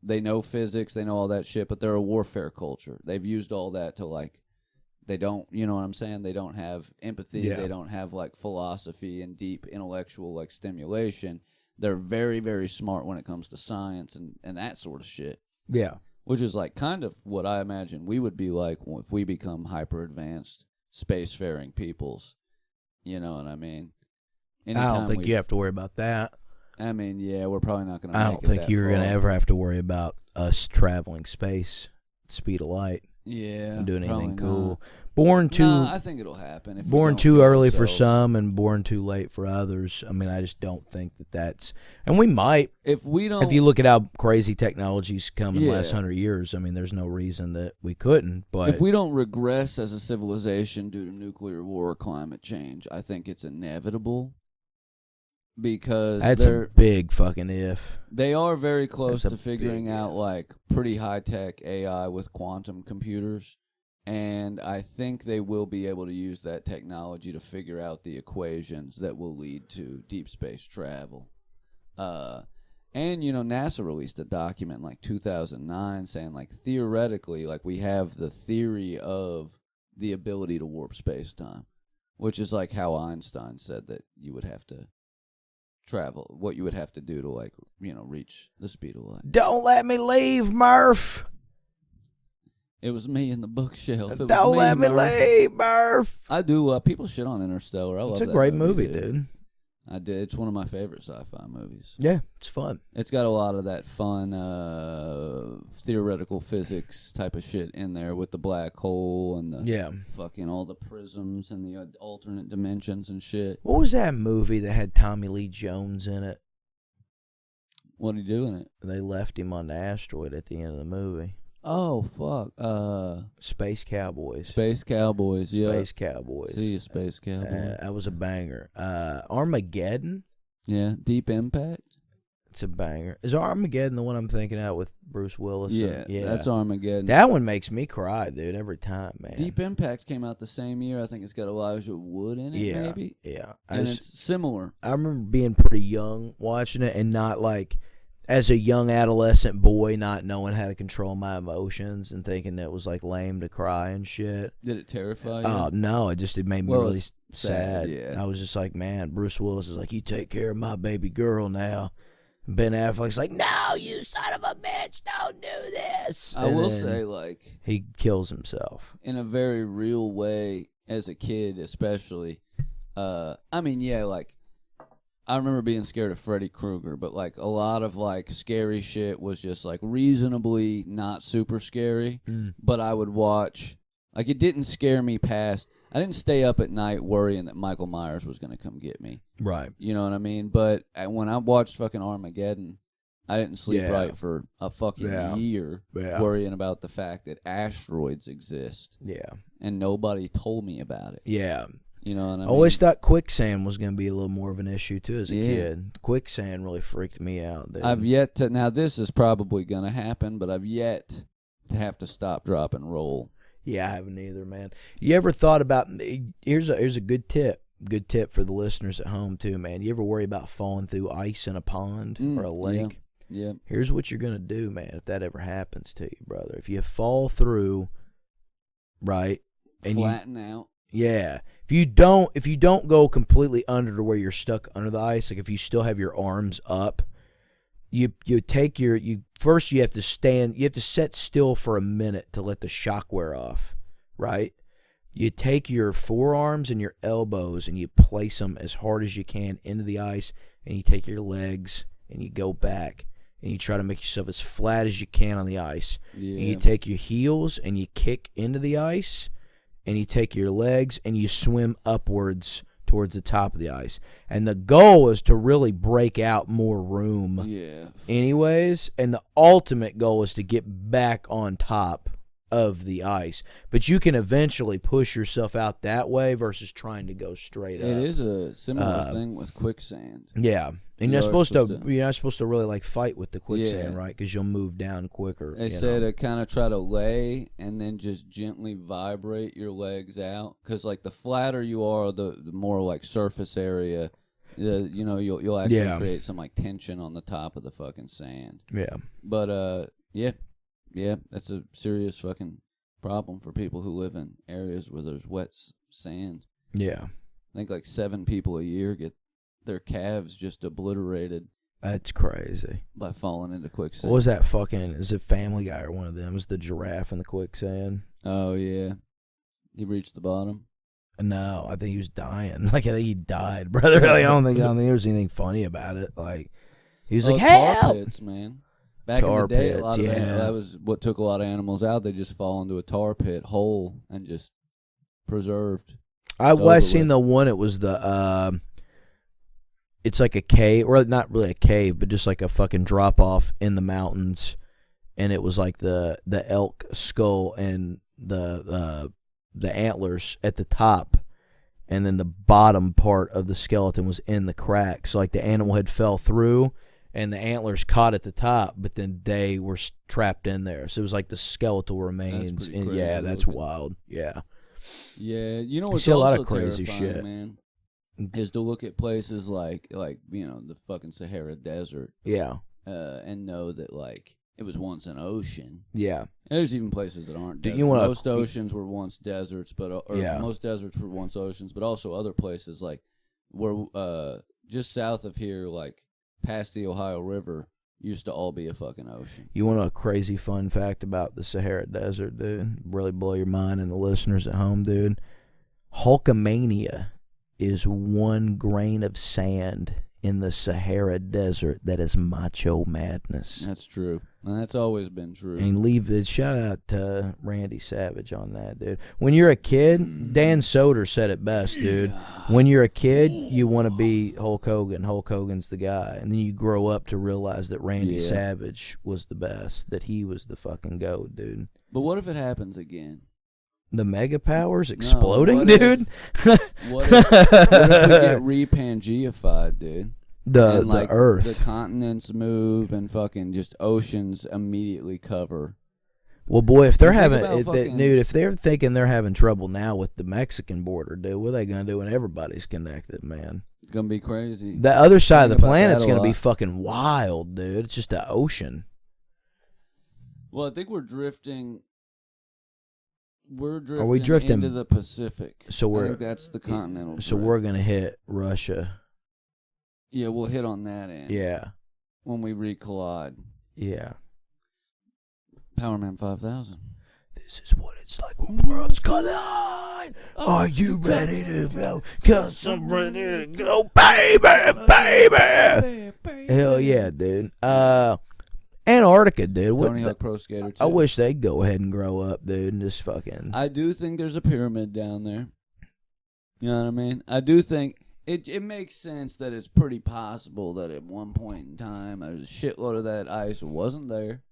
They know physics, they know all that shit, but they're a warfare culture. They've used all that to like, they don't, you know what I'm saying? They don't have empathy. Yeah. They don't have like philosophy and deep intellectual like stimulation. They're very, very smart when it comes to science and that sort of shit. Yeah. Which is like kind of what I imagine we would be like if we become hyper advanced spacefaring peoples. You know what I mean? Anytime I don't think you have to worry about that. I mean, yeah, we're probably not going to. I don't think you're going to ever have to worry about us traveling space at the speed of light. Yeah, and doing anything cool. Not. Born too. No, I think it'll happen. If born too early for some, and born too late for others. I mean, I just don't think that's. And we might. If we don't. If you look at how crazy technology's come in the last 100 years, I mean, there's no reason that we couldn't. But if we don't regress as a civilization due to nuclear war or climate change, I think it's inevitable. Because that's a big fucking if. They are very close to figuring out like pretty high tech AI with quantum computers, and I think they will be able to use that technology to figure out the equations that will lead to deep space travel. And, you know, NASA released a document in, like, 2009 saying, like, theoretically, like, we have the theory of the ability to warp space-time, which is, like, how Einstein said that you would have to travel, what you would have to do to, like, you know, reach the speed of light. Don't let me leave, Murph. It was me in the bookshelf. Don't let me leave, Murph. I do. People shit on Interstellar. I love that. It's a great movie, dude. I did. It's one of my favorite sci-fi movies. Yeah, it's fun. It's got a lot of that fun theoretical physics type of shit in there with the black hole and the fucking all the prisms and the alternate dimensions and shit. What was that movie that had Tommy Lee Jones in it? What did he do in it? They left him on the asteroid at the end of the movie. Oh, fuck. Space Cowboys. Space Cowboys, yeah. Space Cowboys. See you, Space Cowboys. That was a banger. Armageddon? Yeah, Deep Impact. It's a banger. Is Armageddon the one I'm thinking out with Bruce Willis? Yeah, that's Armageddon. That one makes me cry, dude, every time, man. Deep Impact came out the same year. I think it's got Elijah Wood in it, maybe? Yeah. And it's similar. I remember being pretty young watching it and not like... As a young adolescent boy, not knowing how to control my emotions and thinking that it was like lame to cry and shit. Did it terrify you? Oh, no. It made me really sad. Yeah. I was just like, man, Bruce Willis is like, you take care of my baby girl now. Ben Affleck's like, no, you son of a bitch, don't do this. I will say, like... He kills himself. In a very real way, as a kid especially. I mean, yeah, like... I remember being scared of Freddy Krueger, but, like, a lot of, like, scary shit was just, like, reasonably not super scary. But I would watch... Like, it didn't scare me past... I didn't stay up at night worrying that Michael Myers was going to come get me. Right. You know what I mean? But when I watched fucking Armageddon, I didn't sleep right for a fucking year worrying about the fact that asteroids exist. Yeah. And nobody told me about it. Yeah. You know what I mean? I always thought quicksand was going to be a little more of an issue, too, as a kid. Quicksand really freaked me out. Dude. I've yet to... Now, this is probably going to happen, but I've yet to have to stop, drop, and roll. Yeah, I haven't either, man. You ever thought about... Here's a good tip. Good tip for the listeners at home, too, man. You ever worry about falling through ice in a pond or a lake? Yeah. Here's what you're going to do, man, if that ever happens to you, brother. If you fall through, right? And flatten out. Yeah. If you don't go completely under to where you're stuck under the ice, like if you still have your arms up, you take your first you have to set still for a minute to let the shock wear off, right? You take your forearms and your elbows and you place them as hard as you can into the ice, and you take your legs and you go back and you try to make yourself as flat as you can on the ice. Yeah. And you take your heels and you kick into the ice. And you take your legs and you swim upwards towards the top of the ice. And the goal is to really break out more room. Yeah. Anyways, and the ultimate goal is to get back on top of the ice. But you can eventually push yourself out that way versus trying to go straight up. It is a similar thing with quicksand. Yeah. And you're not supposed to really like fight with the quicksand, right? Because you'll move down quicker. They say to kind of try to lay and then just gently vibrate your legs out. Because like the flatter you are, the more like surface area, you'll actually create some like tension on the top of the fucking sand. Yeah. But yeah, that's a serious fucking problem for people who live in areas where there's wet sand. Yeah. I think like 7 people a year get their calves just obliterated. That's crazy. By falling into quicksand. What was that fucking... Is it Family Guy or one of them? It was the giraffe in the quicksand? Oh, yeah. He reached the bottom? No, I think he was dying. Like, I think he died, brother. Like, I don't think there was anything funny about it. Like, he was like, help! Tar pits, man. Back in the day, a lot of that was what took a lot of animals out. They just fall into a tar pit hole and just preserved. I seen the one. It was the it's like a cave, or not really a cave, but just like a fucking drop off in the mountains, and it was like the elk skull and the antlers at the top, and then the bottom part of the skeleton was in the crack. So like the animal had fell through. And the antlers caught at the top, but then they were trapped in there. So it was like the skeletal remains. And yeah, that's wild. Yeah. Yeah, you know what's also a lot of crazy shit, man, is to look at places like the fucking Sahara Desert. Yeah. and know that like it was once an ocean. Yeah. There's even places that aren't. Most oceans were once deserts, but most deserts were once oceans, but also other places like where just south of here, like past the Ohio River, used to all be a fucking ocean. You want a crazy fun fact about the Sahara Desert, dude? Really blow your mind and the listeners at home, dude. Hulkamania is 1 grain of sand in the Sahara Desert that is macho madness. That's true. And that's always been true. And shout out to Randy Savage on that, dude. When you're a kid, Dan Soder said it best, dude. When you're a kid, you want to be Hulk Hogan. Hulk Hogan's the guy. And then you grow up to realize that Randy Savage was the best, that he was the fucking GOAT, dude. But what if it happens again? The mega powers exploding, dude? What if we get re-Pangeified, dude? The Earth. The continents move and fucking just oceans immediately cover. Well, boy, if they're if they're thinking they're having trouble now with the Mexican border, dude, what are they going to do when everybody's connected, man? It's going to be crazy. The other side of the planet's going to be fucking wild, dude. It's just an ocean. Well, I think we're drifting... Are we drifting into the Pacific? So I think that's the continental drift. So we're going to hit Russia. Yeah, we'll hit on that end. Yeah. When we recollide. Yeah. Powerman 5000. This is what it's like when worlds collide. Are you ready to go? 'Cause I'm ready to go, baby. Hell yeah, dude. Antarctica, dude. Tony Hawk Pro Skater 2. I wish they'd go ahead and grow up, dude, and just fucking... I do think there's a pyramid down there. You know what I mean? I do think... It makes sense that it's pretty possible that at one point in time, there's a shitload of that ice wasn't there.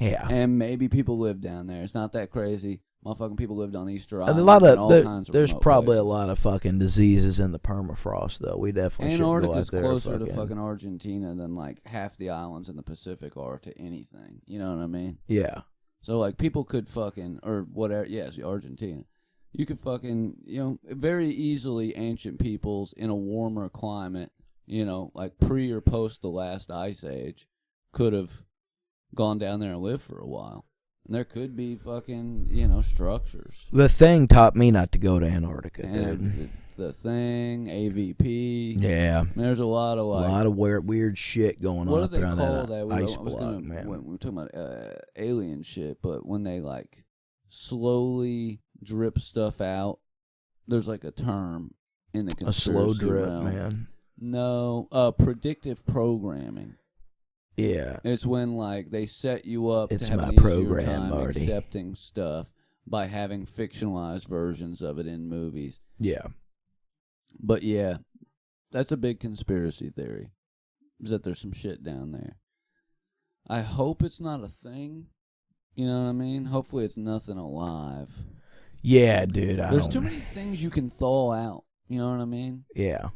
Yeah. And maybe people lived down there. It's not that crazy. Motherfucking people lived on Easter Island. There's probably a lot of fucking diseases in the permafrost, though. We definitely Antarctica's shouldn't go out there. Closer to fucking Argentina than like half the islands in the Pacific are to anything. You know what I mean? Yeah. So like people could fucking or whatever. Yes, Argentina. You could fucking very easily ancient peoples in a warmer climate. Like pre or post the last ice age, could have gone down there and lived for a while. And there could be fucking, structures. The Thing taught me not to go to Antarctica, dude. The Thing, AVP. Yeah. There's a lot of weird shit going on up there on that ice block, man. We were talking about alien shit, but when they like slowly drip stuff out, there's like a term in the conspiracy realm. A slow drip, realm. man. No, predictive programming. Yeah. It's when like they set you up to have my an easier program, time Marty. accepting stuff by having fictionalized versions of it in movies. Yeah. But yeah, that's a big conspiracy theory. Is that there's some shit down there. I hope it's not a thing. You know what I mean? Hopefully it's nothing alive. Yeah, dude. There's too many things you can thaw out. You know what I mean? Yeah.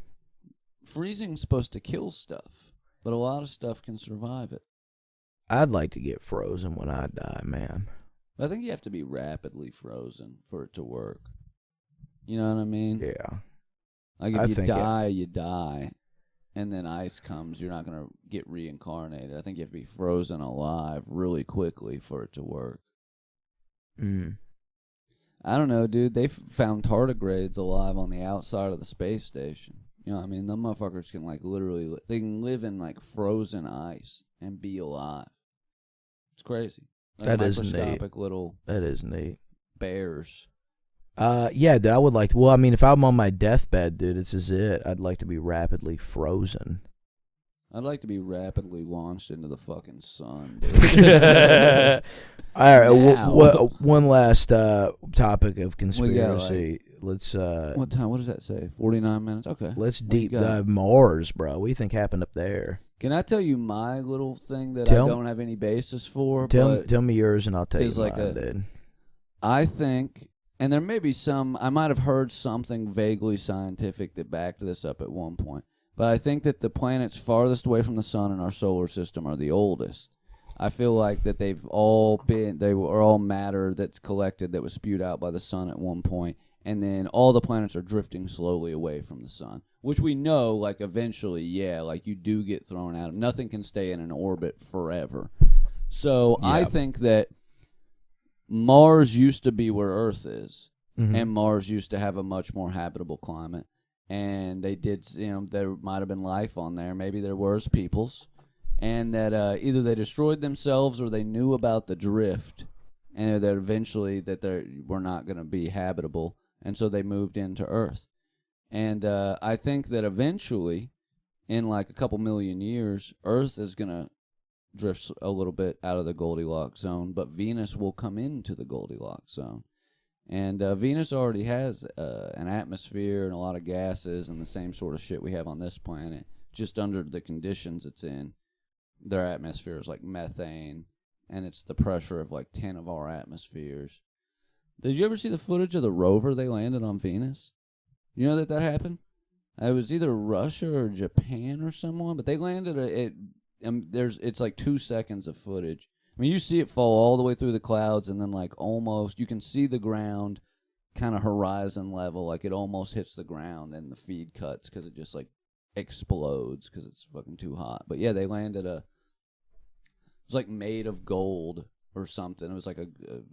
Freezing's supposed to kill stuff. But a lot of stuff can survive it. I'd like to get frozen when I die, man. I think you have to be rapidly frozen for it to work. You know what I mean? Yeah. Like if you die, you die. And then ice comes, you're not going to get reincarnated. I think you have to be frozen alive really quickly for it to work. I don't know, dude. They found tardigrades alive on the outside of the space station. You know what I mean? Them motherfuckers can, like, literally... They can live in, like, frozen ice and be alive. It's crazy. Like that is neat. Microscopic little... That is neat. Bears. Yeah, dude, I would like to... Well, I mean, if I'm on my deathbed, dude, this is it. I'd like to be rapidly frozen. I'd like to be rapidly launched into the fucking sun, dude. All right, one last topic of conspiracy. Let's what time? What does that say? 49 minutes. Okay. Let's deep dive Mars, bro. What do you think happened up there? Can I tell you my little thing that I don't have any basis for? Tell me yours, and I'll tell you like mine, dude. I think, and there may be some. I might have heard something vaguely scientific that backed this up at one point, but I think that the planets farthest away from the sun in our solar system are the oldest. I feel like that they were all matter that's collected that was spewed out by the sun at one point. And then all the planets are drifting slowly away from the sun. which we know, like, eventually, yeah, like, you do get thrown out. Nothing can stay in an orbit forever. So I think that Mars used to be where Earth is, and Mars used to have a much more habitable climate. And they did, there might have been life on there. Maybe there was peoples. And that either they destroyed themselves or they knew about the drift, and that eventually that they were not going to be habitable, and so they moved into Earth. And I think that eventually, in like a couple million years, Earth is going to drift a little bit out of the Goldilocks zone, but Venus will come into the Goldilocks zone. And Venus already has an atmosphere and a lot of gases and the same sort of shit we have on this planet, just under the conditions it's in. Their atmosphere is like methane, and it's the pressure of like 10 of our atmospheres. Did you ever see the footage of the rover they landed on Venus? You know that happened? It was either Russia or Japan or someone, but they landed it's like 2 seconds of footage. I mean, you see it fall all the way through the clouds, and then like almost you can see the ground kind of horizon level, like it almost hits the ground, and the feed cuts because it just like explodes because it's fucking too hot. But yeah, they landed it was like made of gold or something. It was like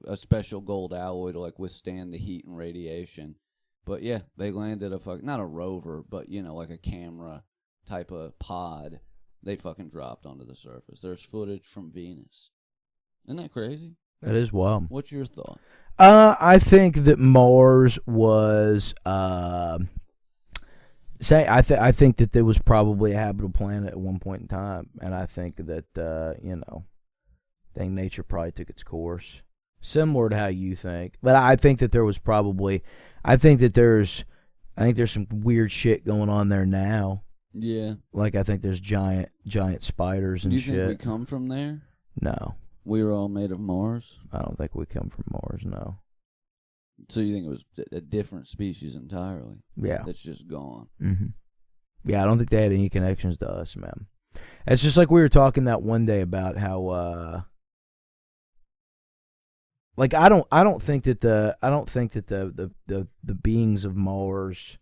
a special gold alloy to like withstand the heat and radiation. But yeah, they landed not a rover, but like a camera type of pod. They fucking dropped onto the surface. There's footage from Venus. Isn't that crazy? That is wild. What's your thought? I think that Mars was I think that there was probably a habitable planet at one point in time, and I think that I think nature probably took its course, similar to how you think. But I think that there was probably, I think there's some weird shit going on there now. Yeah. Like I think there's giant spiders and shit. Do you think we come from there? No. We were all made of Mars? I don't think we come from Mars. No. So you think it was a different species entirely? Yeah. That's just gone. Mm-hmm. Yeah, I don't think they had any connections to us, man. It's just like we were talking that one day about how, like I don't think that the beings of Mars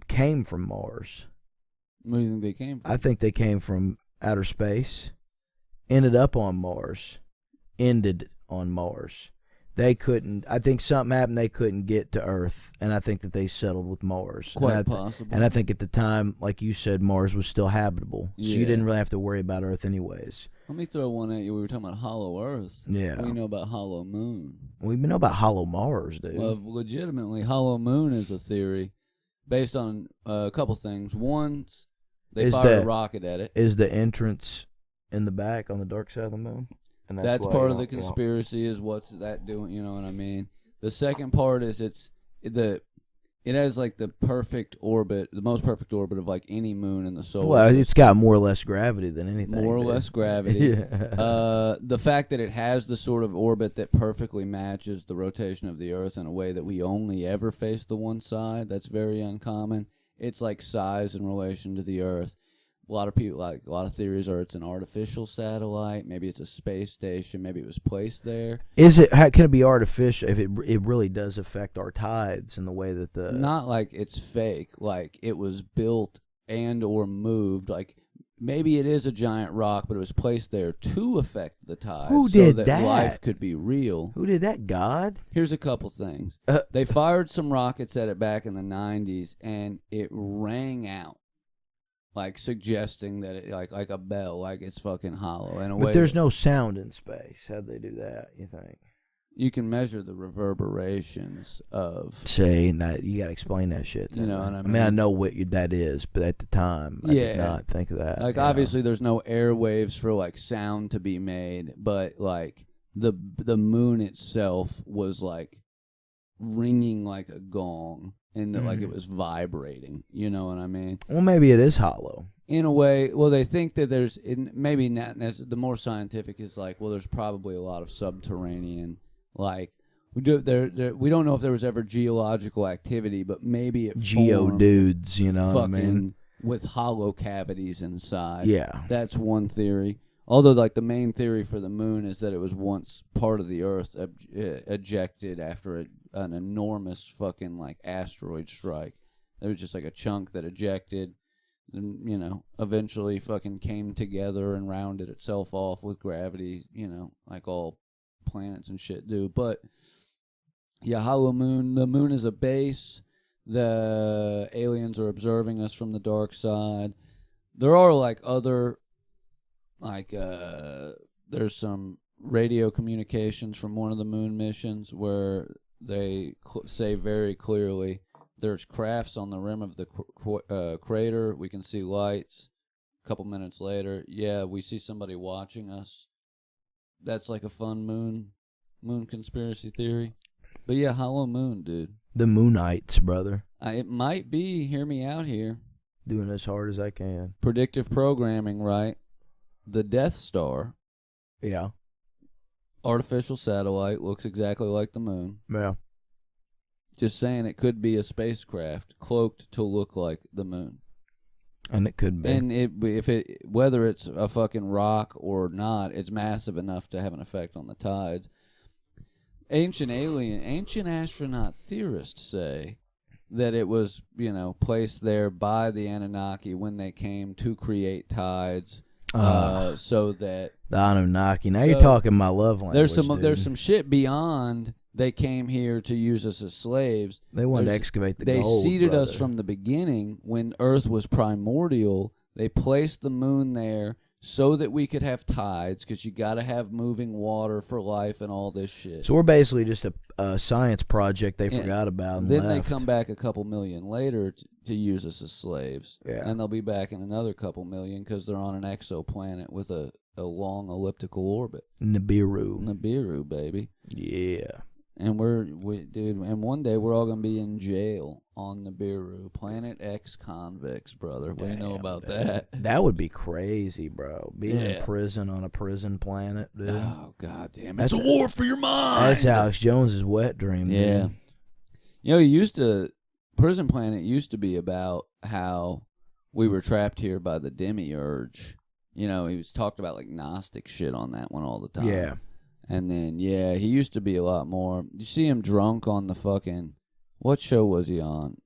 came from Mars. Where do you think they came from? I think they came from outer space, ended up on Mars, ended on Mars. They couldn't. I think something happened. They couldn't get to Earth, and I think that they settled with Mars. Quite possible. And I think at the time, like you said, Mars was still habitable, so you didn't really have to worry about Earth anyways. Let me throw one at you. We were talking about hollow Earth. Yeah. What do you know about hollow moon? We know about hollow Mars, dude. Well, legitimately, hollow moon is a theory based on a couple things. One, they fired a rocket at it. Is the entrance in the back on the dark side of the moon? And that's part of the conspiracy. Is what's that doing? You know what I mean? The second part is it has like the perfect orbit, the most perfect orbit of like any moon in the solar system. Well, it's got more or less gravity than anything. More or less gravity. Yeah. The fact that it has the sort of orbit that perfectly matches the rotation of the Earth in a way that we only ever face the one side, that's very uncommon. It's like size in relation to the Earth. A lot of theories are it's an artificial satellite. Maybe it's a space station. Maybe it was placed there. Can it be artificial if it really does affect our tides in the way that the... Not like it's fake. Like it was built and or moved. Like maybe it is a giant rock, but it was placed there to affect the tides. Who did so that life could be real. Who did that? God? Here's a couple things. They fired some rockets at it back in the 90s, and it rang out. Like suggesting that it like a bell, like it's fucking hollow in a way. But there's no sound in space. How'd they do that, you think? You can measure the reverberations of... See, you gotta explain that shit. You know what I mean? I mean, I know what that is, but at the time, I did not think of that. Like, obviously, there's no airwaves for, like, sound to be made, but, like, the moon itself was, like, ringing like a gong. And like it was vibrating, you know what I mean? Well, maybe it is hollow. In a way, well, they think that there's, maybe not, the more scientific is like, well, there's probably a lot of subterranean, like, we don't know if there was ever geological activity, but maybe it Geodudes, you know what I mean? With hollow cavities inside. Yeah. That's one theory. Although, like, the main theory for the moon is that it was once part of the Earth ejected after an enormous fucking, like, asteroid strike. There was just like a chunk that ejected and, you know, eventually fucking came together and rounded itself off with gravity, you know, like all planets and shit do. But yeah, hollow moon. The moon is a base. The aliens are observing us from the dark side. There are like other, like there's some radio communications from one of the moon missions where they say very clearly there's crafts on the rim of the crater. We can see lights. A couple minutes later, yeah, we see somebody watching us. That's like a fun moon conspiracy theory. But yeah, hollow moon, dude. The Moonites, brother. It might be, hear me out here, doing as hard as I can. Predictive programming, right? The Death Star. Yeah. Artificial satellite, looks exactly like the moon. Yeah. Just saying, it could be a spacecraft cloaked to look like the moon. And it could be. And whether it's a fucking rock or not, it's massive enough to have an effect on the tides. Ancient astronaut theorists say that it was, you know, placed there by the Anunnaki when they came to create tides, so that the Anunnaki. Now you're talking my love language. There's some shit beyond. They came here to use us as slaves. They wanted to excavate the gold. They seeded brother. us from the beginning when Earth was primordial. They placed the moon there so that we could have tides, because you got to have moving water for life and all this shit. So we're basically just a science project they forgot about and then left. They come back a couple million later to use us as slaves. Yeah. And they'll be back in another couple million because they're on an exoplanet with a long elliptical orbit. Nibiru, baby. Yeah. And and one day we're all gonna be in jail on Nibiru, Planet X convicts, brother. What do you know about that? That would be crazy, bro. Being in prison on a prison planet, dude. Oh god damn! It's a war for your mind. That's Alex Jones's wet dream. Yeah. Dude. You know, Prison Planet used to be about how we were trapped here by the demiurge. You know, he was talked about like Gnostic shit on that one all the time. Yeah. And then, yeah, he used to be a lot more. You see him drunk on the fucking, what show was he on?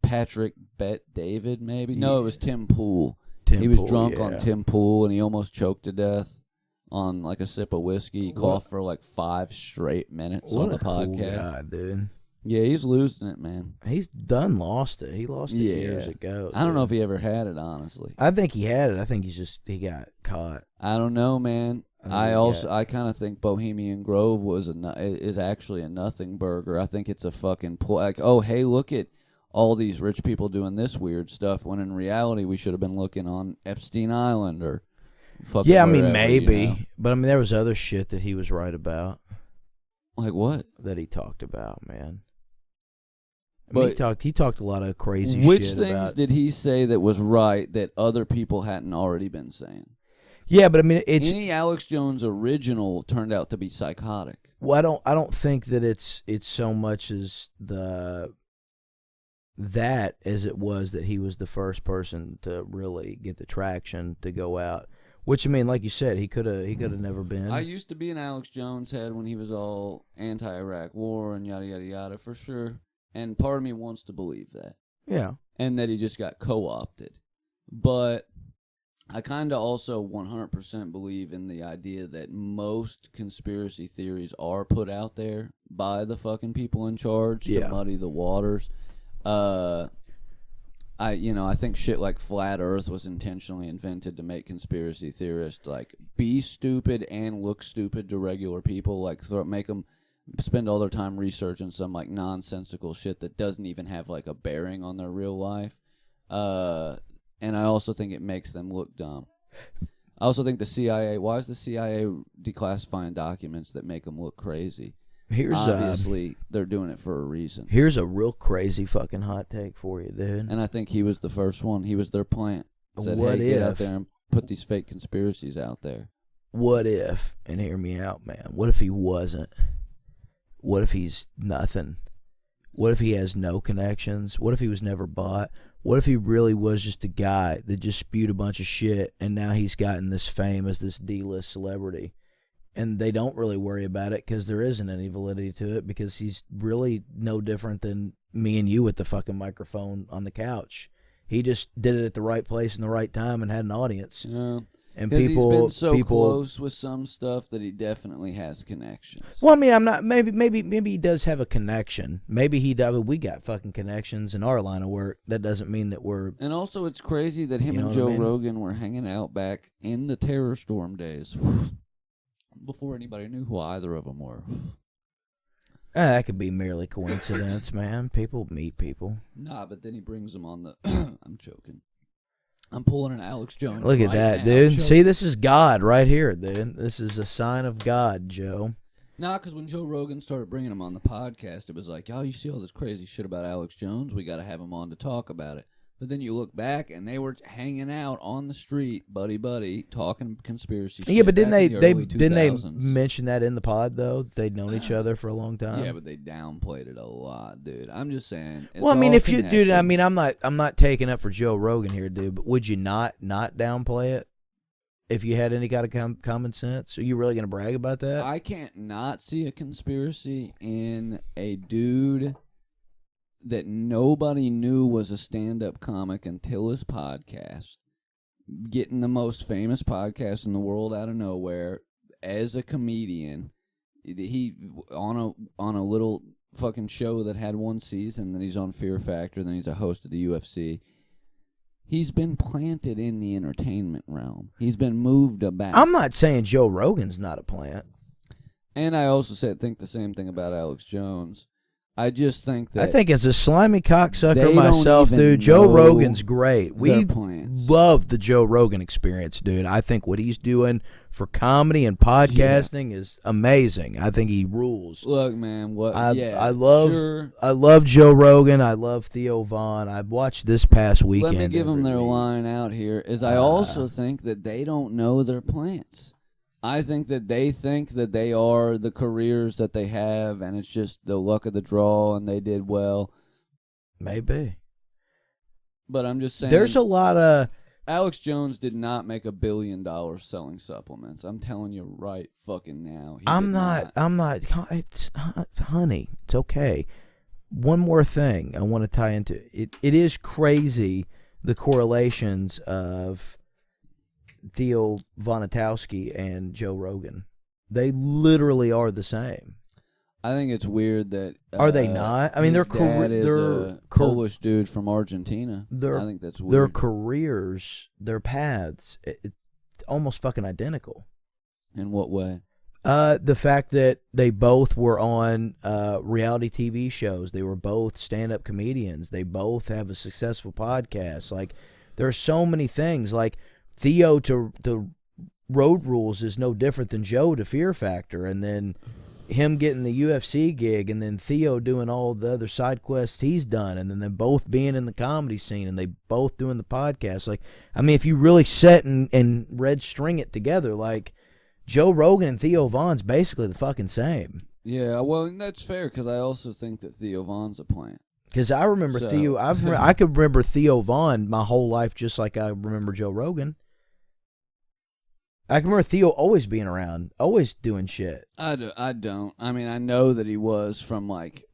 Patrick Bet-David, maybe? No, it was Tim Pool. He was drunk on Tim Pool, and he almost choked to death on like a sip of whiskey. He coughed for like 5 straight minutes on the podcast. Cool guy, dude. Yeah, he's losing it, man. He's lost it. He lost it years ago. I don't know if he ever had it, honestly. I think he had it. I think he got caught. I don't know, man. I kind of think Bohemian Grove is actually a nothing burger. I think it's a fucking like, oh hey, look at all these rich people doing this weird stuff, when in reality we should have been looking on Epstein Island or fucking wherever, maybe, you know? But there was other shit that he was right about. Like what? That he talked about, man. But he talked a lot of crazy shit. Which things did he say that was right that other people hadn't already been saying? Yeah, but it's any Alex Jones original turned out to be psychotic. Well, I don't think that it's so much as that as it was that he was the first person to really get the traction to go out. Which, like you said, he could have never been. I used to be an Alex Jones head when he was all anti-Iraq war and yada yada yada for sure. And part of me wants to believe that. Yeah. And that he just got co-opted. But I kind of also 100% believe in the idea that most conspiracy theories are put out there by the fucking people in charge to muddy the waters. I think shit like Flat Earth was intentionally invented to make conspiracy theorists like be stupid and look stupid to regular people, like make them spend all their time researching some like nonsensical shit that doesn't even have like a bearing on their real life. And I also think it makes them look dumb. I also think the CIA, why is the CIA declassifying documents that make them look crazy? Obviously, they're doing it for a reason. Here's a real crazy fucking hot take for you, dude. And I think he was the first one. He was their plant. Said, get out there and put these fake conspiracies out there. What if, and hear me out, man, what if he wasn't? What if he's nothing? What if he has no connections? What if he was never bought? What if he really was just a guy that just spewed a bunch of shit and now he's gotten this fame as this D-list celebrity? And they don't really worry about it because there isn't any validity to it, because he's really no different than me and you with the fucking microphone on the couch. He just did it at the right place and the right time and had an audience. Yeah. And Because people, he's been so people, close with some stuff that he definitely has connections. Well, I mean, I'm not. Maybe he does have a connection. Maybe he does. We got fucking connections in our line of work. That doesn't mean that we're. And also, it's crazy that him and Joe Rogan were hanging out back in the Terror Storm days, before anybody knew who either of them were. That could be merely coincidence, man. People meet people. Nah, but then he brings them on the. I'm joking. I'm pulling an Alex Jones. Look at that, dude. See, this is God right here, dude. This is a sign of God, Joe. Nah, because when Joe Rogan started bringing him on the podcast, it was like, oh, you see all this crazy shit about Alex Jones? We got to have him on to talk about it. But then you look back, and they were hanging out on the street, buddy, talking conspiracy shit. Yeah, but didn't they early 2000s. mention that in the pod though? They'd known each other for a long time. Yeah, but they downplayed it a lot, dude. I'm just saying. Well, I mean, if you, dude, I mean, I'm not taking up for Joe Rogan here, dude. But would you not downplay it if you had any kind of common sense? Are you really gonna brag about that? I can't not see a conspiracy in a dude that nobody knew was a stand-up comic until his podcast, getting the most famous podcast in the world out of nowhere as a comedian. He on a little fucking show that had one season, then he's on Fear Factor, then he's a host of the UFC. He's been planted in the entertainment realm. He's been moved about. I'm not saying Joe Rogan's not a plant. And I also think the same thing about Alex Jones. I just think that... I think as a slimy cocksucker myself, dude, Joe Rogan's great. We love the Joe Rogan experience, dude. I think what he's doing for comedy and podcasting is amazing. I think he rules. Look, man, I love Joe Rogan. I love Theo Von. I watched this past weekend. Let me give them their line out here. I also think that they don't know their plants. I think that they think that they are the careers that they have, and it's just the luck of the draw, and they did well. Maybe. But I'm just saying. There's a lot of... Alex Jones did not make $1 billion selling supplements. I'm telling you right fucking now. I'm not. It's, honey, it's okay. One more thing I want to tie into. It is crazy, the correlations of Theo Vonatowski and Joe Rogan. They literally are the same. I think it's weird that are they not? I mean, they're a Polish dude from Argentina. I think that's weird. Their careers, their paths, it's almost fucking identical. In what way? The fact that they both were on reality TV shows. They were both stand-up comedians. They both have a successful podcast. Like, there are so many things. Like, Theo to Road Rules is no different than Joe to Fear Factor, and then him getting the UFC gig, and then Theo doing all the other side quests he's done, and then them both being in the comedy scene, and they both doing the podcast. Like, I mean, if you really sit and red string it together, like, Joe Rogan and Theo Von's basically the fucking same. Yeah, well, that's fair, because I also think that Theo Von's a plant. Because I remember Theo, I could remember Theo Von my whole life just like I remember Joe Rogan. I can remember Theo always being around, always doing shit. I don't. I mean, I know that he was from, like,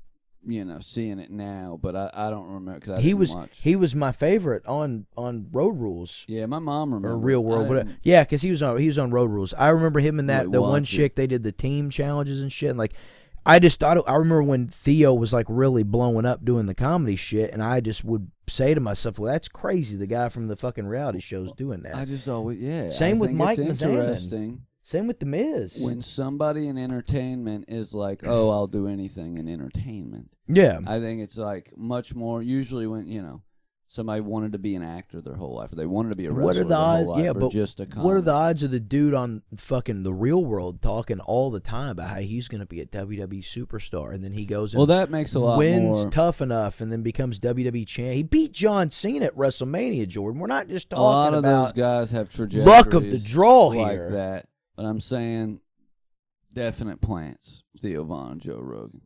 seeing it now, but I don't remember because I didn't watch. He was my favorite on Road Rules. Yeah, my mom remembers. Or Real World. Yeah, because he was on Road Rules. I remember him and the one chick, they did the team challenges and shit. And, like, I remember when Theo was, like, really blowing up doing the comedy shit, and I just would say to myself, well, that's crazy, the guy from the fucking reality show's doing that. I just always, Same with Mike Interesting. Same with The Miz. When somebody in entertainment is like, oh, I'll do anything in entertainment. Yeah. I think it's, like, much more, usually when, somebody wanted to be an actor their whole life, or they wanted to be a wrestler their whole life, or just a comic. What are the odds of the dude on fucking The Real World talking all the time about how he's going to be a WWE superstar, and then he goes and that makes a lot wins more. Tough Enough, and then becomes WWE champ. He beat John Cena at WrestleMania, Jordan. We're not just talking about... A lot of those guys have trajectories luck of the draw like here. that, but I'm saying definite plants, Theo Von, Joe Rogan.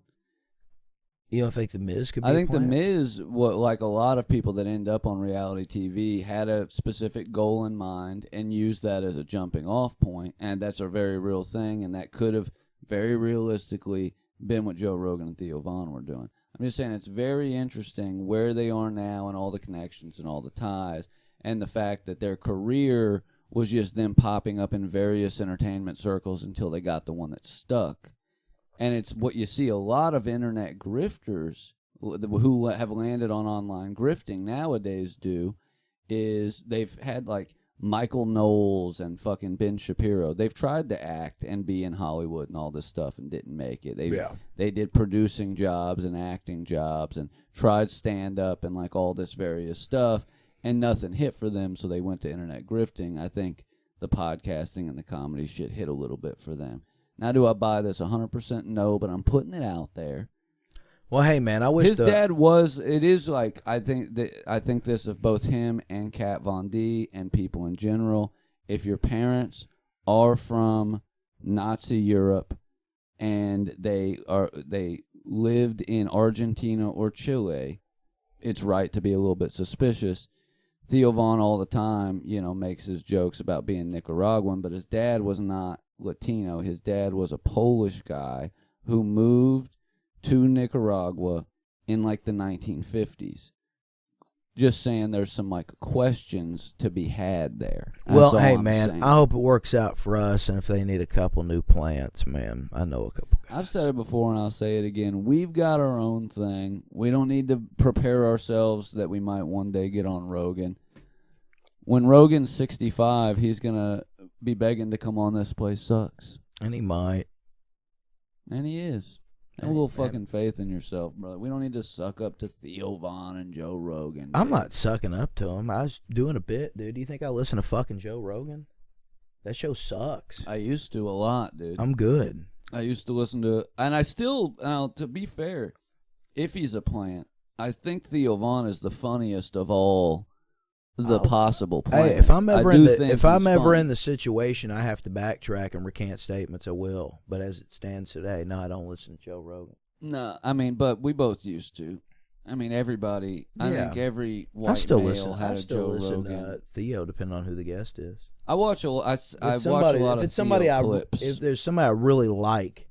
You don't think The Miz could be I think The Miz, like a lot of people that end up on reality TV, had a specific goal in mind and used that as a jumping off point, and that's a very real thing, and that could have very realistically been what Joe Rogan and Theo Von were doing. I'm just saying it's very interesting where they are now and all the connections and all the ties, and the fact that their career was just them popping up in various entertainment circles until they got the one that stuck. And it's what you see a lot of internet grifters who have landed on online grifting nowadays do, is they've had like Michael Knowles and fucking Ben Shapiro. They've tried to act and be in Hollywood and all this stuff and didn't make it. They did producing jobs and acting jobs and tried stand-up and like all this various stuff, and nothing hit for them, so they went to internet grifting. I think the podcasting and the comedy shit hit a little bit for them. Now, do I buy this 100%? No, but I'm putting it out there. Well, hey, man, I wish his dad was. It is like I think this of both him and Kat Von D and people in general. If your parents are from Nazi Europe and they lived in Argentina or Chile, it's right to be a little bit suspicious. Theo Von all the time, makes his jokes about being Nicaraguan, but his dad was not Latino. His dad was a Polish guy who moved to Nicaragua in like the 1950s. Just saying there's some like questions to be had there. Well, hey, man, I hope it works out for us, and if they need a couple new plants, man, I know a couple guys. I've said it before and I'll say it again. We've got our own thing. We don't need to prepare ourselves that we might one day get on Rogan. When Rogan's 65, he's going to be begging to come on This Place Sucks. And he might. And he is. Have a little fucking faith in yourself, brother. We don't need to suck up to Theo Von and Joe Rogan. I'm not sucking up to him. I was doing a bit, dude. Do you think I listen to fucking Joe Rogan? That show sucks. I used to a lot, dude. I'm good. I used to listen to it. And I still, to be fair, if he's a plant, I think Theo Von is the funniest of all the possible plants. Hey, if I'm ever in the situation I have to backtrack and recant statements, I will. But as it stands today, no, I don't listen to Joe Rogan. No, but we both used to. Everybody. I think every white male had a Joe Rogan. Theo, depending on who the guest is. I watch a lot of Theo clips. If there's somebody I really like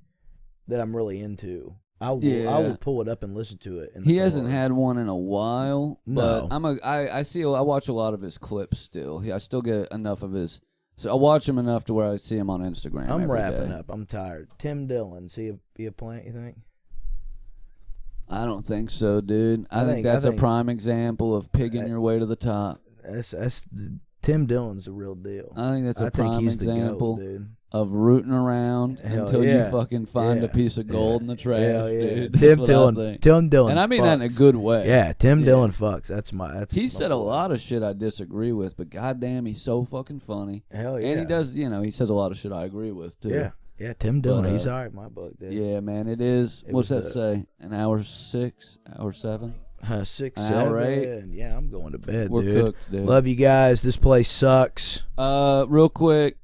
that I'm really into, I will pull it up and listen to it. He hasn't had one in a while, but I watch a lot of his clips still. I still get enough of his. So I watch him enough to where I see him on Instagram. I'm wrapping up. I'm tired. Tim Dillon, is he a plant? You think? I don't think so, dude. I think that's a prime example of pigging your way to the top. Tim Dillon's the real deal. I think that's a prime example of rooting around until you fucking find a piece of gold in the trash, dude. Tim Dillon, and I mean that in a good way. Yeah, Tim Dillon fucks. He said a lot of shit I disagree with, but goddamn, he's so fucking funny. Hell yeah. And he does, he says a lot of shit I agree with too. Yeah, Tim Dillon, he's all right in my book, dude. Yeah, man, it is. What's that say? An hour 6, hour 7? 6, an 7, hour 8. Yeah, I'm going to bed, We're dude. cooked, dude. Love you guys. This place sucks. Real quick,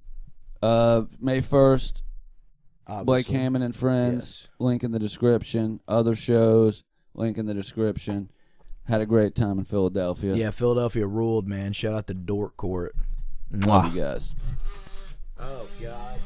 May 1st, Obviously. Blake Hammond and Friends, link in the description. Other shows, link in the description. Had a great time in Philadelphia. Yeah, Philadelphia ruled, man. Shout out to Dork Court. Love you guys. Oh, God.